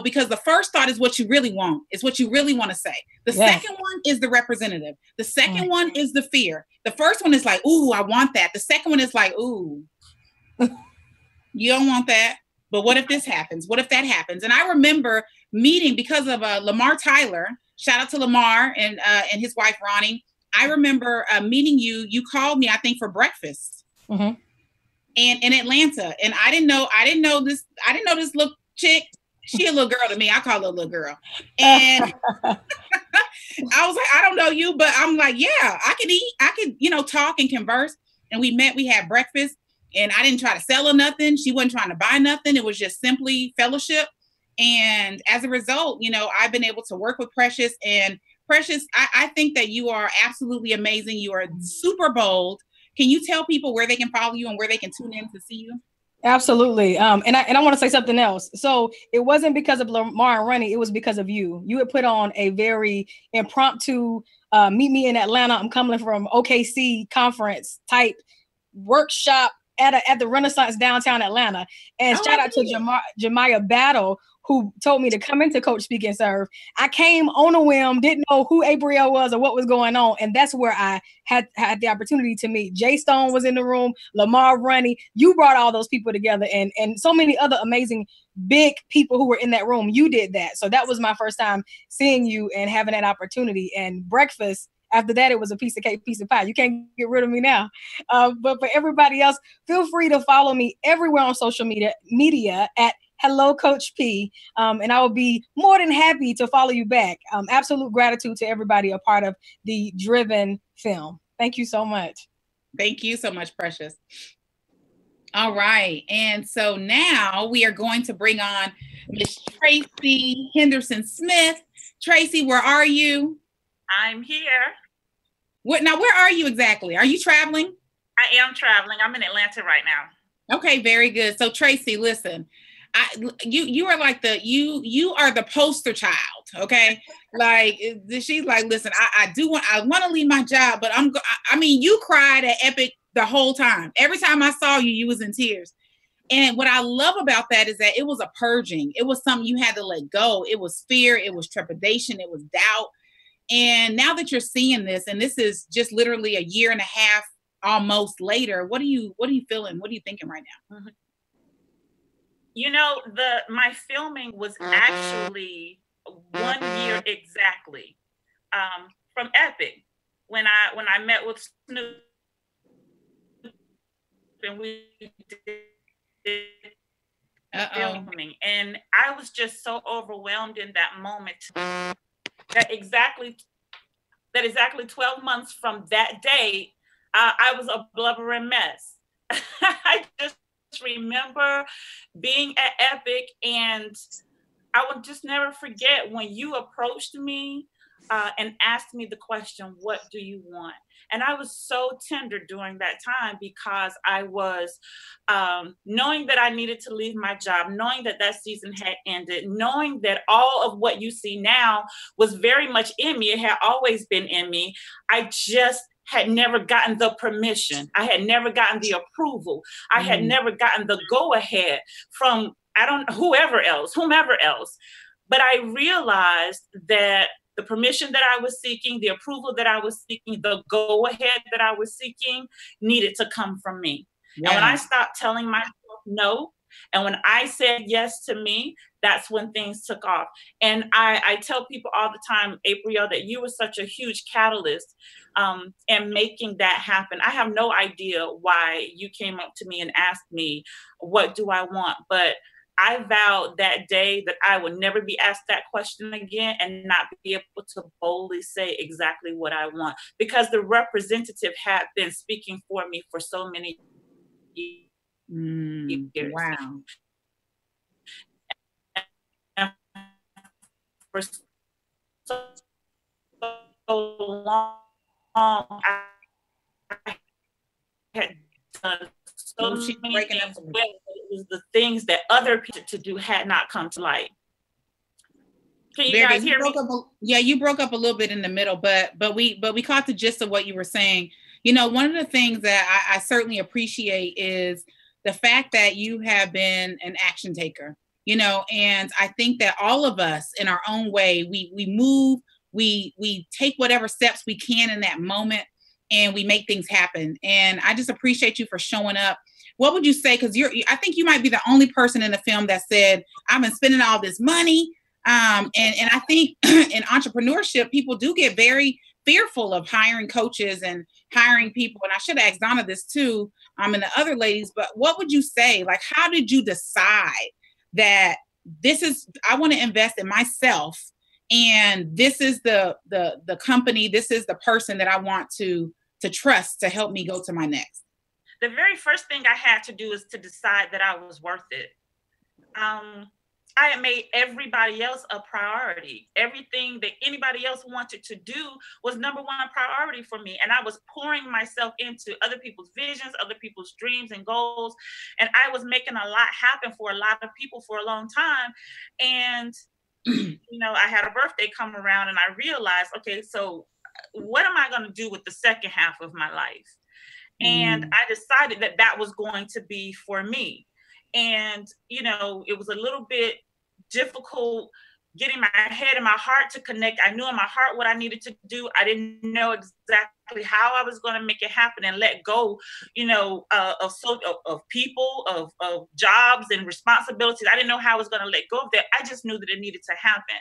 A: because the first thought is what you really want. It's what you really want to say. The second one is the representative. The second one is the fear. The first one is like, ooh, I want that. The second one is like, ooh, you don't want that. But what if this happens? What if that happens? And I remember meeting, because of Lamar Tyler, shout out to Lamar and his wife, Ronnie. I remember meeting you. You called me, I think, for breakfast. Mm-hmm. And in Atlanta. And I didn't know this little chick. She a little girl to me. I call her a little girl. And I was like, I don't know you, but I'm like, yeah, I can eat. I can, talk and converse. And we met, we had breakfast, and I didn't try to sell her nothing. She wasn't trying to buy nothing. It was just simply fellowship. And as a result, I've been able to work with Precious. And Precious, I think that you are absolutely amazing. You are super bold. Can you tell people where they can follow you and where they can tune in to see you?
B: Absolutely. And I want to say something else. So it wasn't because of Lamar and Ronnie. It was because of you. You had put on a very impromptu meet me in Atlanta. I'm coming from OKC conference type workshop at the Renaissance downtown Atlanta. And shout out to Jemiah Battle, who told me to come into Coach Speak and Serve. I came on a whim, didn't know who Aprille was or what was going on. And that's where I had the opportunity to meet. Jay Stone was in the room, Lamar, Ronnie. You brought all those people together, and so many other amazing big people who were in that room. You did that. So that was my first time seeing you and having that opportunity. And breakfast, after that, it was a piece of cake, piece of pie. You can't get rid of me now. But for everybody else, feel free to follow me everywhere on social media at Hello Coach P. And I will be more than happy to follow you back. Absolute gratitude to everybody a part of the Driven film. Thank you so much.
A: Thank you so much, Precious. All right. And so now we are going to bring on Miss Tracy Henderson Smith. Tracy, where are you?
L: I'm here.
A: Now, where are you exactly? Are you traveling?
L: I am traveling. I'm in Atlanta right now.
A: Okay, very good. So Tracy, listen, you are like you are the poster child. Okay, like she's like, listen, I want to leave my job, but I mean, you cried at Epic the whole time. Every time I saw you, you was in tears. And what I love about that is that it was a purging. It was something you had to let go. It was fear. It was trepidation. It was doubt. And now that you're seeing this, and this is just literally a year and a half almost later, what are you feeling? What are you thinking right now?
L: You know, my filming was actually 1 year exactly from Epic when I met with Snoop and we did filming, and I was just so overwhelmed in that moment that exactly 12 months from that day, I was a blubbering mess. I just remember being at Epic, and I would just never forget when you approached me and asked me the question, what do you want? And I was so tender during that time because I was knowing that I needed to leave my job, knowing that season had ended, knowing that all of what you see now was very much in me. It had always been in me. I just had never gotten the permission. I had never gotten the approval. I had never gotten the go-ahead from whomever else. But I realized that the permission that I was seeking, the approval that I was seeking, the go-ahead that I was seeking needed to come from me. Yeah. And when I stopped telling myself no, and when I said yes to me, that's when things took off. And I tell people all the time, Aprille, that you were such a huge catalyst in making that happen. I have no idea why you came up to me and asked me, what do I want? But I vowed that day that I would never be asked that question again and not be able to boldly say exactly what I want, because the representative had been speaking for me for so many years.
A: Wow.
L: And for so long, I had done so many things well, but it was the things that other people to do had not come to light. Can you guys hear me?
A: Yeah, you broke up a little bit in the middle, but we caught the gist of what you were saying. You know, one of the things that I certainly appreciate is the fact that you have been an action taker, you know, and I think that all of us in our own way, we move, we take whatever steps we can in that moment, and we make things happen. And I just appreciate you for showing up. What would you say? Because I think you might be the only person in the film that said, I've been spending all this money. And I think in entrepreneurship, people do get very fearful of hiring coaches and hiring people. And I should have asked Donna this too, and the other ladies, but what would you say? Like, how did you decide that I want to invest in myself, and this is the company, this is the person that I want to trust to help me go to my next?
L: The very first thing I had to do is to decide that I was worth it. I had made everybody else a priority. Everything that anybody else wanted to do was number one priority for me. And I was pouring myself into other people's visions, other people's dreams and goals. And I was making a lot happen for a lot of people for a long time. And, you know, I had a birthday come around and I realized, okay, so what am I going to do with the second half of my life? And I decided that that was going to be for me. And, you know, it was a little bit difficult getting my head and my heart to connect. I knew in my heart what I needed to do. I didn't know exactly how I was going to make it happen and let go, you know, of people, of jobs and responsibilities. I didn't know how I was going to let go of that. I just knew that it needed to happen.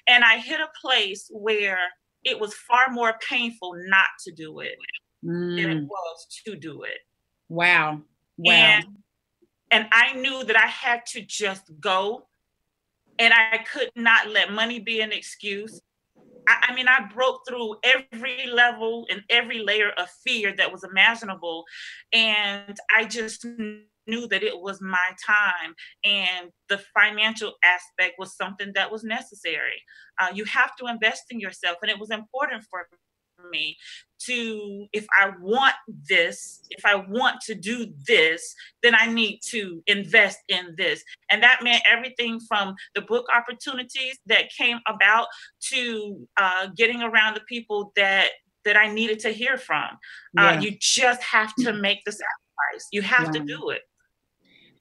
L: And I hit a place where it was far more painful not to do it than it was to do it.
A: Wow.
L: And I knew that I had to just go, and I could not let money be an excuse. I mean, I broke through every level and every layer of fear that was imaginable. And I just knew that it was my time, and the financial aspect was something that was necessary. You have to invest in yourself. And it was important for me to, if I want this, if I want to do this, then I need to invest in this. And that meant everything from the book opportunities that came about to getting around the people that I needed to hear from. You just have to make the sacrifice. You have to do it.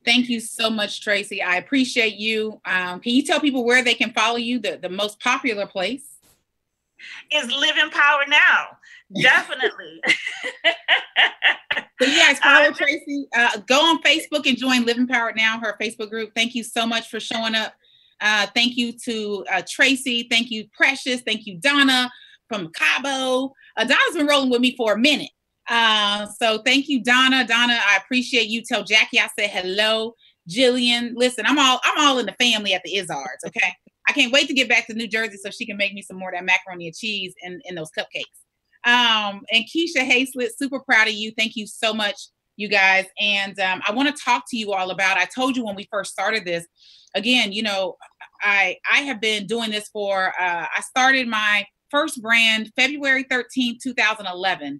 A: Thank you so much, Tracy. I appreciate you. Can you tell people where they can follow you, the most popular place?
L: Is Live in Power Now. Definitely.
A: So you guys follow Tracy. Go on Facebook and join Live in Power Now, her Facebook group. Thank you so much for showing up. Thank you to Tracy. Thank you, Precious. Thank you, Donna from Cabo. Donna's been rolling with me for a minute. So thank you, Donna. Donna, I appreciate you. Tell Jackie I said hello. Jillian, listen, I'm all in the family at the Izzards, okay? I can't wait to get back to New Jersey so she can make me some more of that macaroni and cheese and those cupcakes. And Kecia Hayslett, super proud of you. Thank you so much, you guys. And I want to talk to you all about, I told you when we first started this, again, you know, I have been doing this for, I started my first brand February 13, 2011.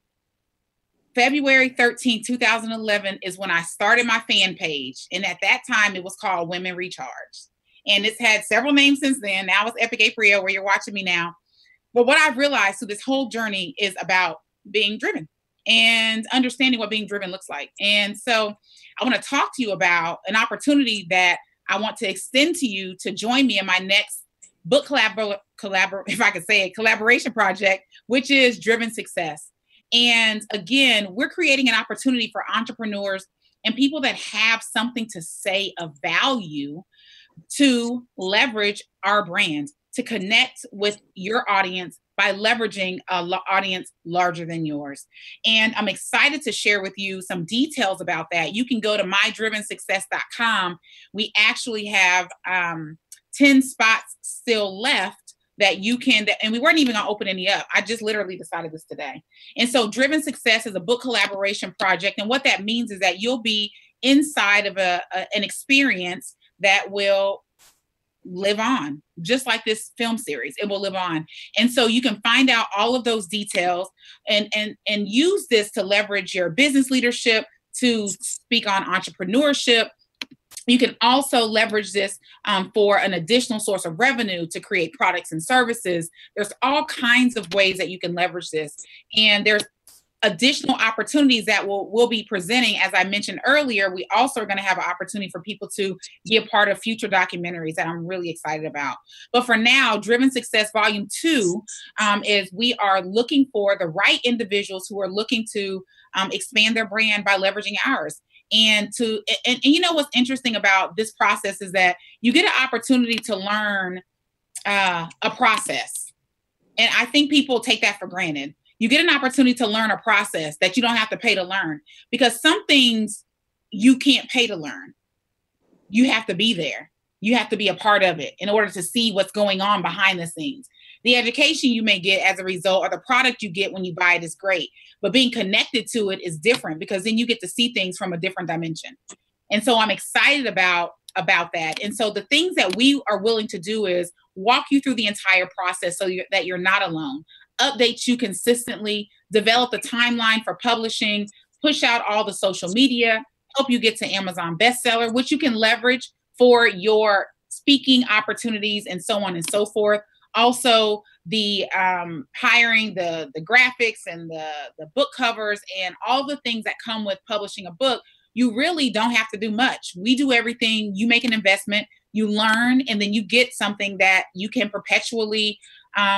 A: February 13, 2011 is when I started my fan page. And at that time, it was called Women Recharged. And it's had several names since then. Now it's Aprille, where you're watching me now. But what I've realized through this whole journey is about being driven and understanding what being driven looks like. And so I want to talk to you about an opportunity that I want to extend to you to join me in my next book collaboration project, which is Driven Success. And again, we're creating an opportunity for entrepreneurs and people that have something to say of value to leverage our brand, to connect with your audience by leveraging an audience larger than yours. And I'm excited to share with you some details about that. You can go to mydrivensuccess.com. We actually have 10 spots still left that you can, and we weren't even gonna open any up. I just literally decided this today. And so Driven Success is a book collaboration project. And what that means is that you'll be inside of an experience that will live on, just like this film series. It will live on. And so you can find out all of those details and use this to leverage your business leadership, to speak on entrepreneurship. You can also leverage this for an additional source of revenue to create products and services. There's all kinds of ways that you can leverage this. And there's additional opportunities that we'll be presenting. As I mentioned earlier, we also are going to have an opportunity for people to be a part of future documentaries that I'm really excited about. But for now, Driven Success Volume 2 is we are looking for the right individuals who are looking to expand their brand by leveraging ours. And you know what's interesting about this process is that you get an opportunity to learn a process. And I think people take that for granted. You get an opportunity to learn a process that you don't have to pay to learn, because some things you can't pay to learn. You have to be there. You have to be a part of it in order to see what's going on behind the scenes. The education you may get as a result, or the product you get when you buy it, is great, but being connected to it is different, because then you get to see things from a different dimension. And so I'm excited about that. And so the things that we are willing to do is walk you through the entire process so that you're not alone, update you consistently, develop the timeline for publishing, push out all the social media, help you get to Amazon bestseller, which you can leverage for your speaking opportunities and so on and so forth. Also, the hiring, the graphics and the book covers and all the things that come with publishing a book. You really don't have to do much. We do everything. You make an investment, you learn, and then you get something that you can perpetually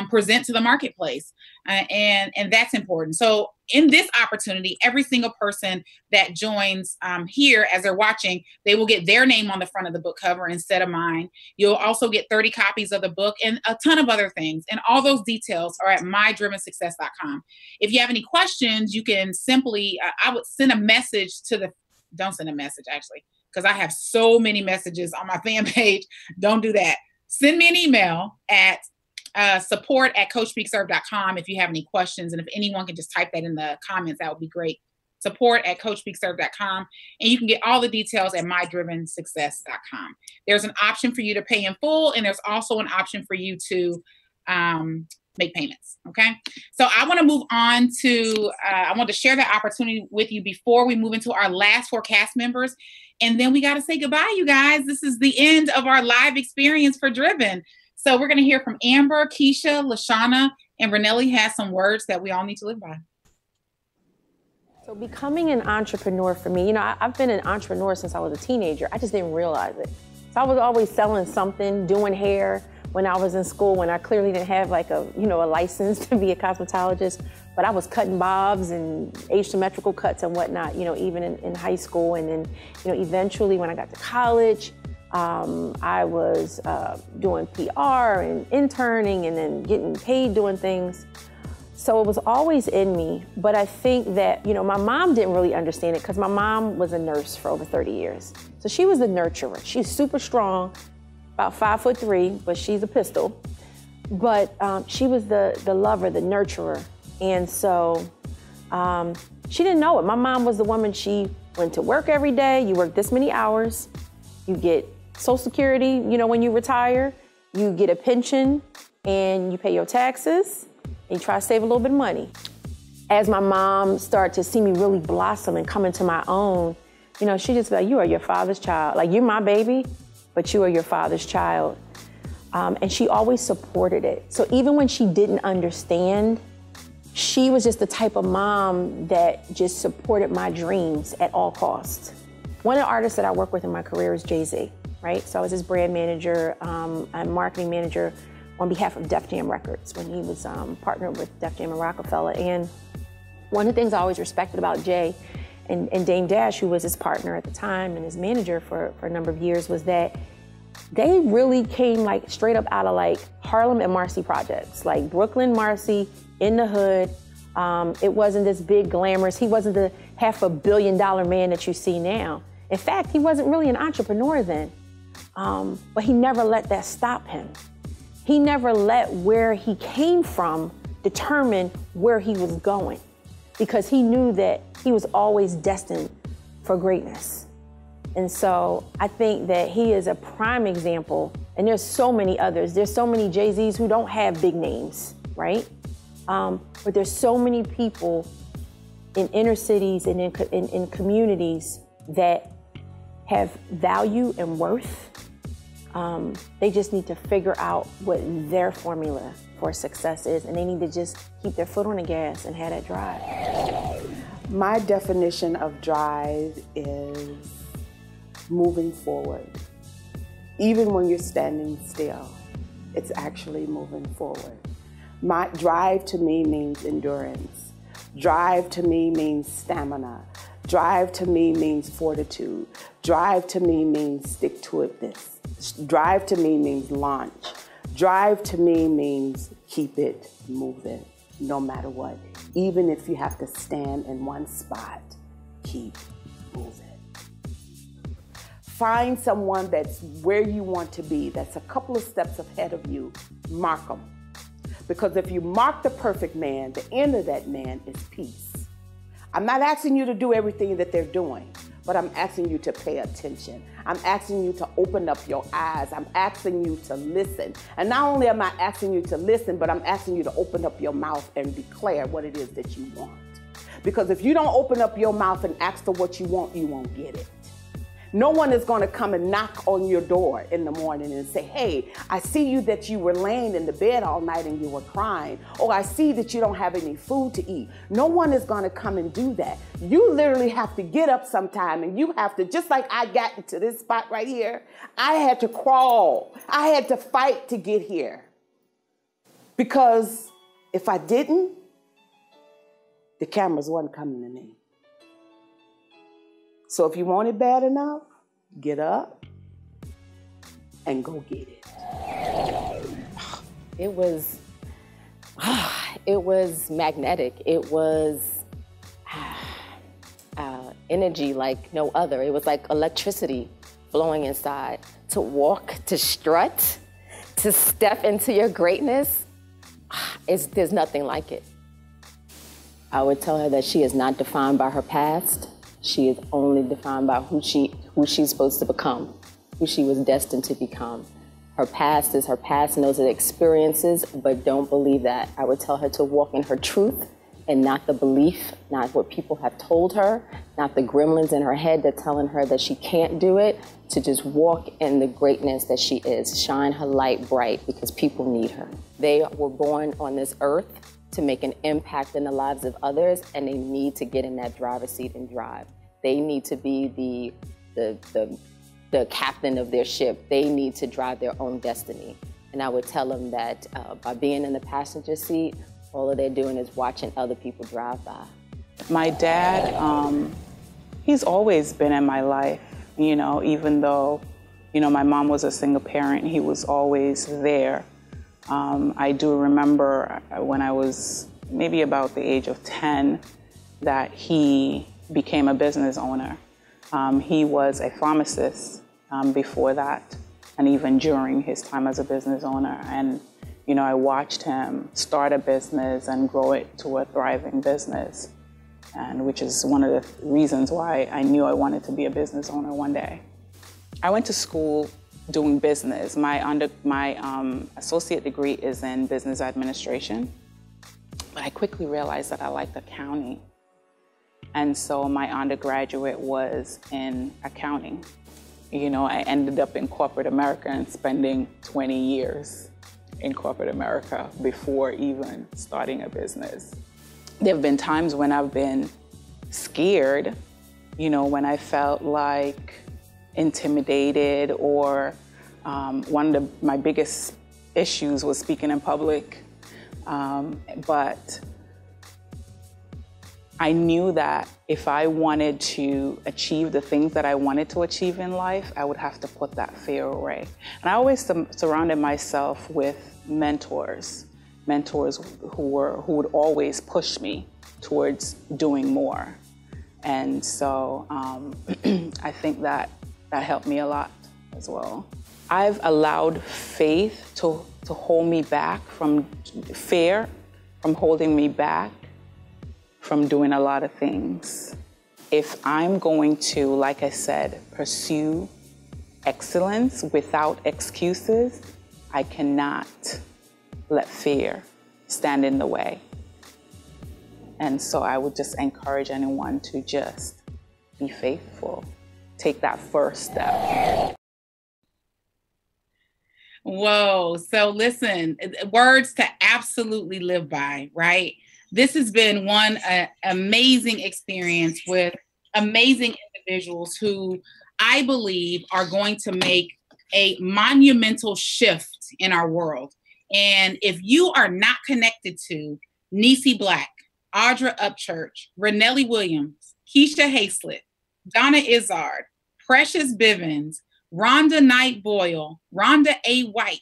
A: present to the marketplace. And that's important. So in this opportunity, every single person that joins here as they're watching, they will get their name on the front of the book cover instead of mine. You'll also get 30 copies of the book and a ton of other things. And all those details are at mydrivensuccess.com. If you have any questions, you can simply, I would send a message to don't send a message actually, because I have so many messages on my fan page. Don't do that. Send me an email at support@coachspeakserve.com if you have any questions. And if anyone can just type that in the comments, that would be great. Support@coachspeakserve.com. And you can get all the details at mydrivensuccess.com. There's an option for you to pay in full, and there's also an option for you to make payments. Okay. So I want to move on to, I want to share that opportunity with you before we move into our last 4 cast members. And then we got to say goodbye, you guys. This is the end of our live experience for Driven. So we're going to hear from Amber, Kecia, LaShawna, and Renelli has some words that we all need to live by.
C: So becoming an entrepreneur for me, I've been an entrepreneur since I was a teenager. I just didn't realize it. So I was always selling something, doing hair when I was in school, when I clearly didn't have like a license to be a cosmetologist, but I was cutting bobs and asymmetrical cuts and whatnot, even in high school. And then, eventually when I got to college, I was doing PR and interning and then getting paid doing things. So it was always in me, but I think that, my mom didn't really understand it because my mom was a nurse for over 30 years. So she was the nurturer. She's super strong, about 5'3", but she's a pistol. But she was the lover, the nurturer. And so she didn't know it. My mom was the woman, she went to work every day. You work this many hours, you get Social Security, when you retire, you get a pension and you pay your taxes. And you try to save a little bit of money. As my mom started to see me really blossom and come into my own, she just like, you are your father's child. Like, you're my baby, but you are your father's child. And she always supported it. So even when she didn't understand, she was just the type of mom that just supported my dreams at all costs. One of the artists that I work with in my career is Jay-Z, right? So I was his brand manager, and marketing manager on behalf of Def Jam Records when he was partnered with Def Jam and Rockefeller. And one of the things I always respected about Jay and Dame Dash, who was his partner at the time and his manager for a number of years, was that they really came like straight up out of like Harlem and Marcy projects, like Brooklyn, Marcy, in the hood. It wasn't this big glamorous, he wasn't the $500 million man that you see now. In fact, he wasn't really an entrepreneur then, but he never let that stop him. He never let where he came from determine where he was going, because he knew that he was always destined for greatness. And so I think that he is a prime example, and there's so many others. There's so many Jay-Z's who don't have big names, right? But there's so many people in inner cities and in communities that have value and worth. They just need to figure out what their formula for success is, and they need to just keep their foot on the gas and have that drive.
I: My definition of drive is moving forward. Even when you're standing still, it's actually moving forward. My drive to me means endurance. Drive to me means stamina. Drive to me means fortitude. Drive to me means stick-to-itness. Drive to me means launch. Drive to me means keep it moving, no matter what. Even if you have to stand in one spot, keep moving. Find someone that's where you want to be, that's a couple of steps ahead of you, mark them. Because if you mark the perfect man, the end of that man is peace. I'm not asking you to do everything that they're doing, but I'm asking you to pay attention. I'm asking you to open up your eyes. I'm asking you to listen. And not only am I asking you to listen, but I'm asking you to open up your mouth and declare what it is that you want. Because if you don't open up your mouth and ask for what you won't get it. No one is going to come and knock on your door in the morning and say, hey, I see you that you were laying in the bed all night and you were crying. Oh, I see that you don't have any food to eat. No one is going to come and do that. You literally have to get up sometime, and you have to, just like I got to this spot right here, I had to crawl. I had to fight to get here. Because if I didn't, the cameras wasn't coming to me. So if you want it bad enough, get up and go get it.
M: It was magnetic. It was energy like no other. It was like electricity flowing inside. To walk, to strut, To step into your greatness, there's nothing like it. I would tell her that she is not defined by her past. She is only defined by who she's supposed to become, who she was destined to become. Her past is her past, knows its experiences, but don't believe that. I would tell her to walk in her truth and not the belief, not what people have told her, not the gremlins in her head that telling her that she can't do it, to just walk in the greatness that she is. Shine her light bright because people need her. They were born on this earth to make an impact in the lives of others, and they need to get in that driver's seat and drive. They need to be the captain of their ship. They need to drive their own destiny. And I would tell them that by being in the passenger seat, all they're doing is watching other people drive by.
D: My dad, he's always been in my life, you know, even though, you know, my mom was a single parent, he was always there. I do remember when I was maybe about the age of 10 that he became a business owner. He was a pharmacist before that, and even during his time as a business owner. And, you know, I watched him start a business and grow it to a thriving business, and which is one of the reasons why I knew I wanted to be a business owner one day. I went to school doing business. My associate degree is in business administration, but I quickly realized that I liked accounting. And so my undergraduate was in accounting. You know, I ended up in corporate America and spending 20 years in corporate America before even starting a business. There have been times when I've been scared, you know, when I felt like intimidated, or one of my biggest issues was speaking in public. But I knew that if I wanted to achieve the things that I wanted to achieve in life, I would have to put that fear away. And I always surrounded myself with mentors who would always push me towards doing more. And so I think that helped me a lot as well. I've allowed faith to hold me back from fear, from holding me back from doing a lot of things. If I'm going to, like I said, pursue excellence without excuses, I cannot let fear stand in the way. And so I would just encourage anyone to just be faithful. Take that first step.
A: Whoa. So listen, words to absolutely live by, right? This has been one amazing experience with amazing individuals who I believe are going to make a monumental shift in our world. And if you are not connected to Niecy Black, Audra Upchurch, Renelli Williams, Kecia Hayslett, Donna Izzard, Precious Bivings, Rhonda Knight Boyle, Rhonda A. White,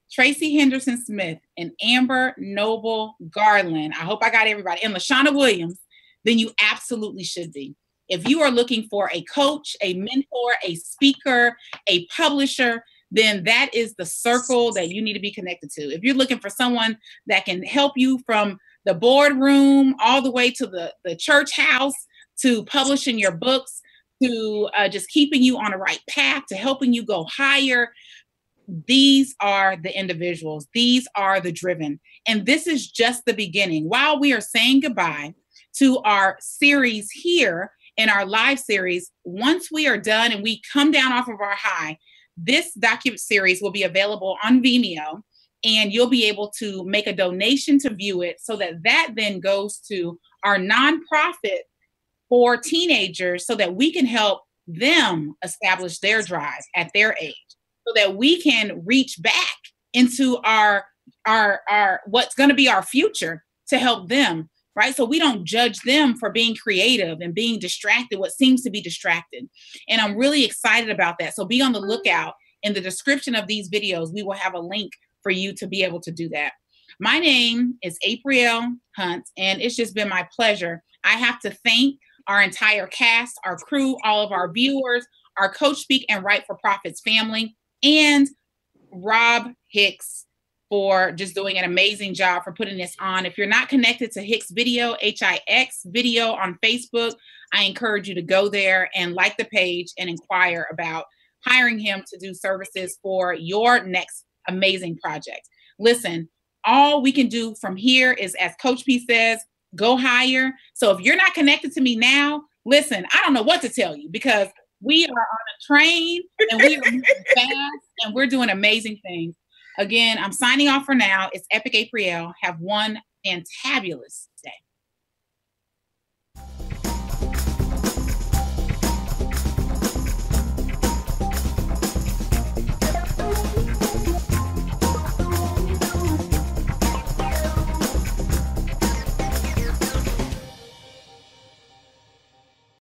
A: Tracy Henderson Smith, and Amber Noble Garland, I hope I got everybody, and LaShauna Williams, then you absolutely should be. If you are looking for a coach, a mentor, a speaker, a publisher, then that is the circle that you need to be connected to. If you're looking for someone that can help you from the boardroom all the way to the church house, to publishing your books, to just keeping you on the right path, to helping you go higher, these are the individuals. These are the driven. And this is just the beginning. While we are saying goodbye to our series here in our live series, once we are done and we come down off of our high, this document series will be available on Vimeo, and you'll be able to make a donation to view it, so that then goes to our nonprofit for teenagers, so that we can help them establish their drive at their age, so that we can reach back into our what's going to be our future to help them, right? So we don't judge them for being creative and being distracted, what seems to be distracted. And I'm really excited about that. So be on the lookout. In the description of these videos, we will have a link for you to be able to do that. My name is Aprille Hunt, and it's just been my pleasure. I have to thank our entire cast, our crew, all of our viewers, our Coach Speak and Write for Profits family, and Rob Hicks for just doing an amazing job for putting this on. If you're not connected to Hicks Video, H-I-X Video on Facebook, I encourage you to go there and like the page and inquire about hiring him to do services for your next amazing project. Listen, all we can do from here is, as Coach P says, go higher. So if you're not connected to me now, listen, I don't know what to tell you, because we are on a train and we are moving fast and we're doing amazing things. Again, I'm signing off for now. It's Epic Aprille. Have one fantabulous day.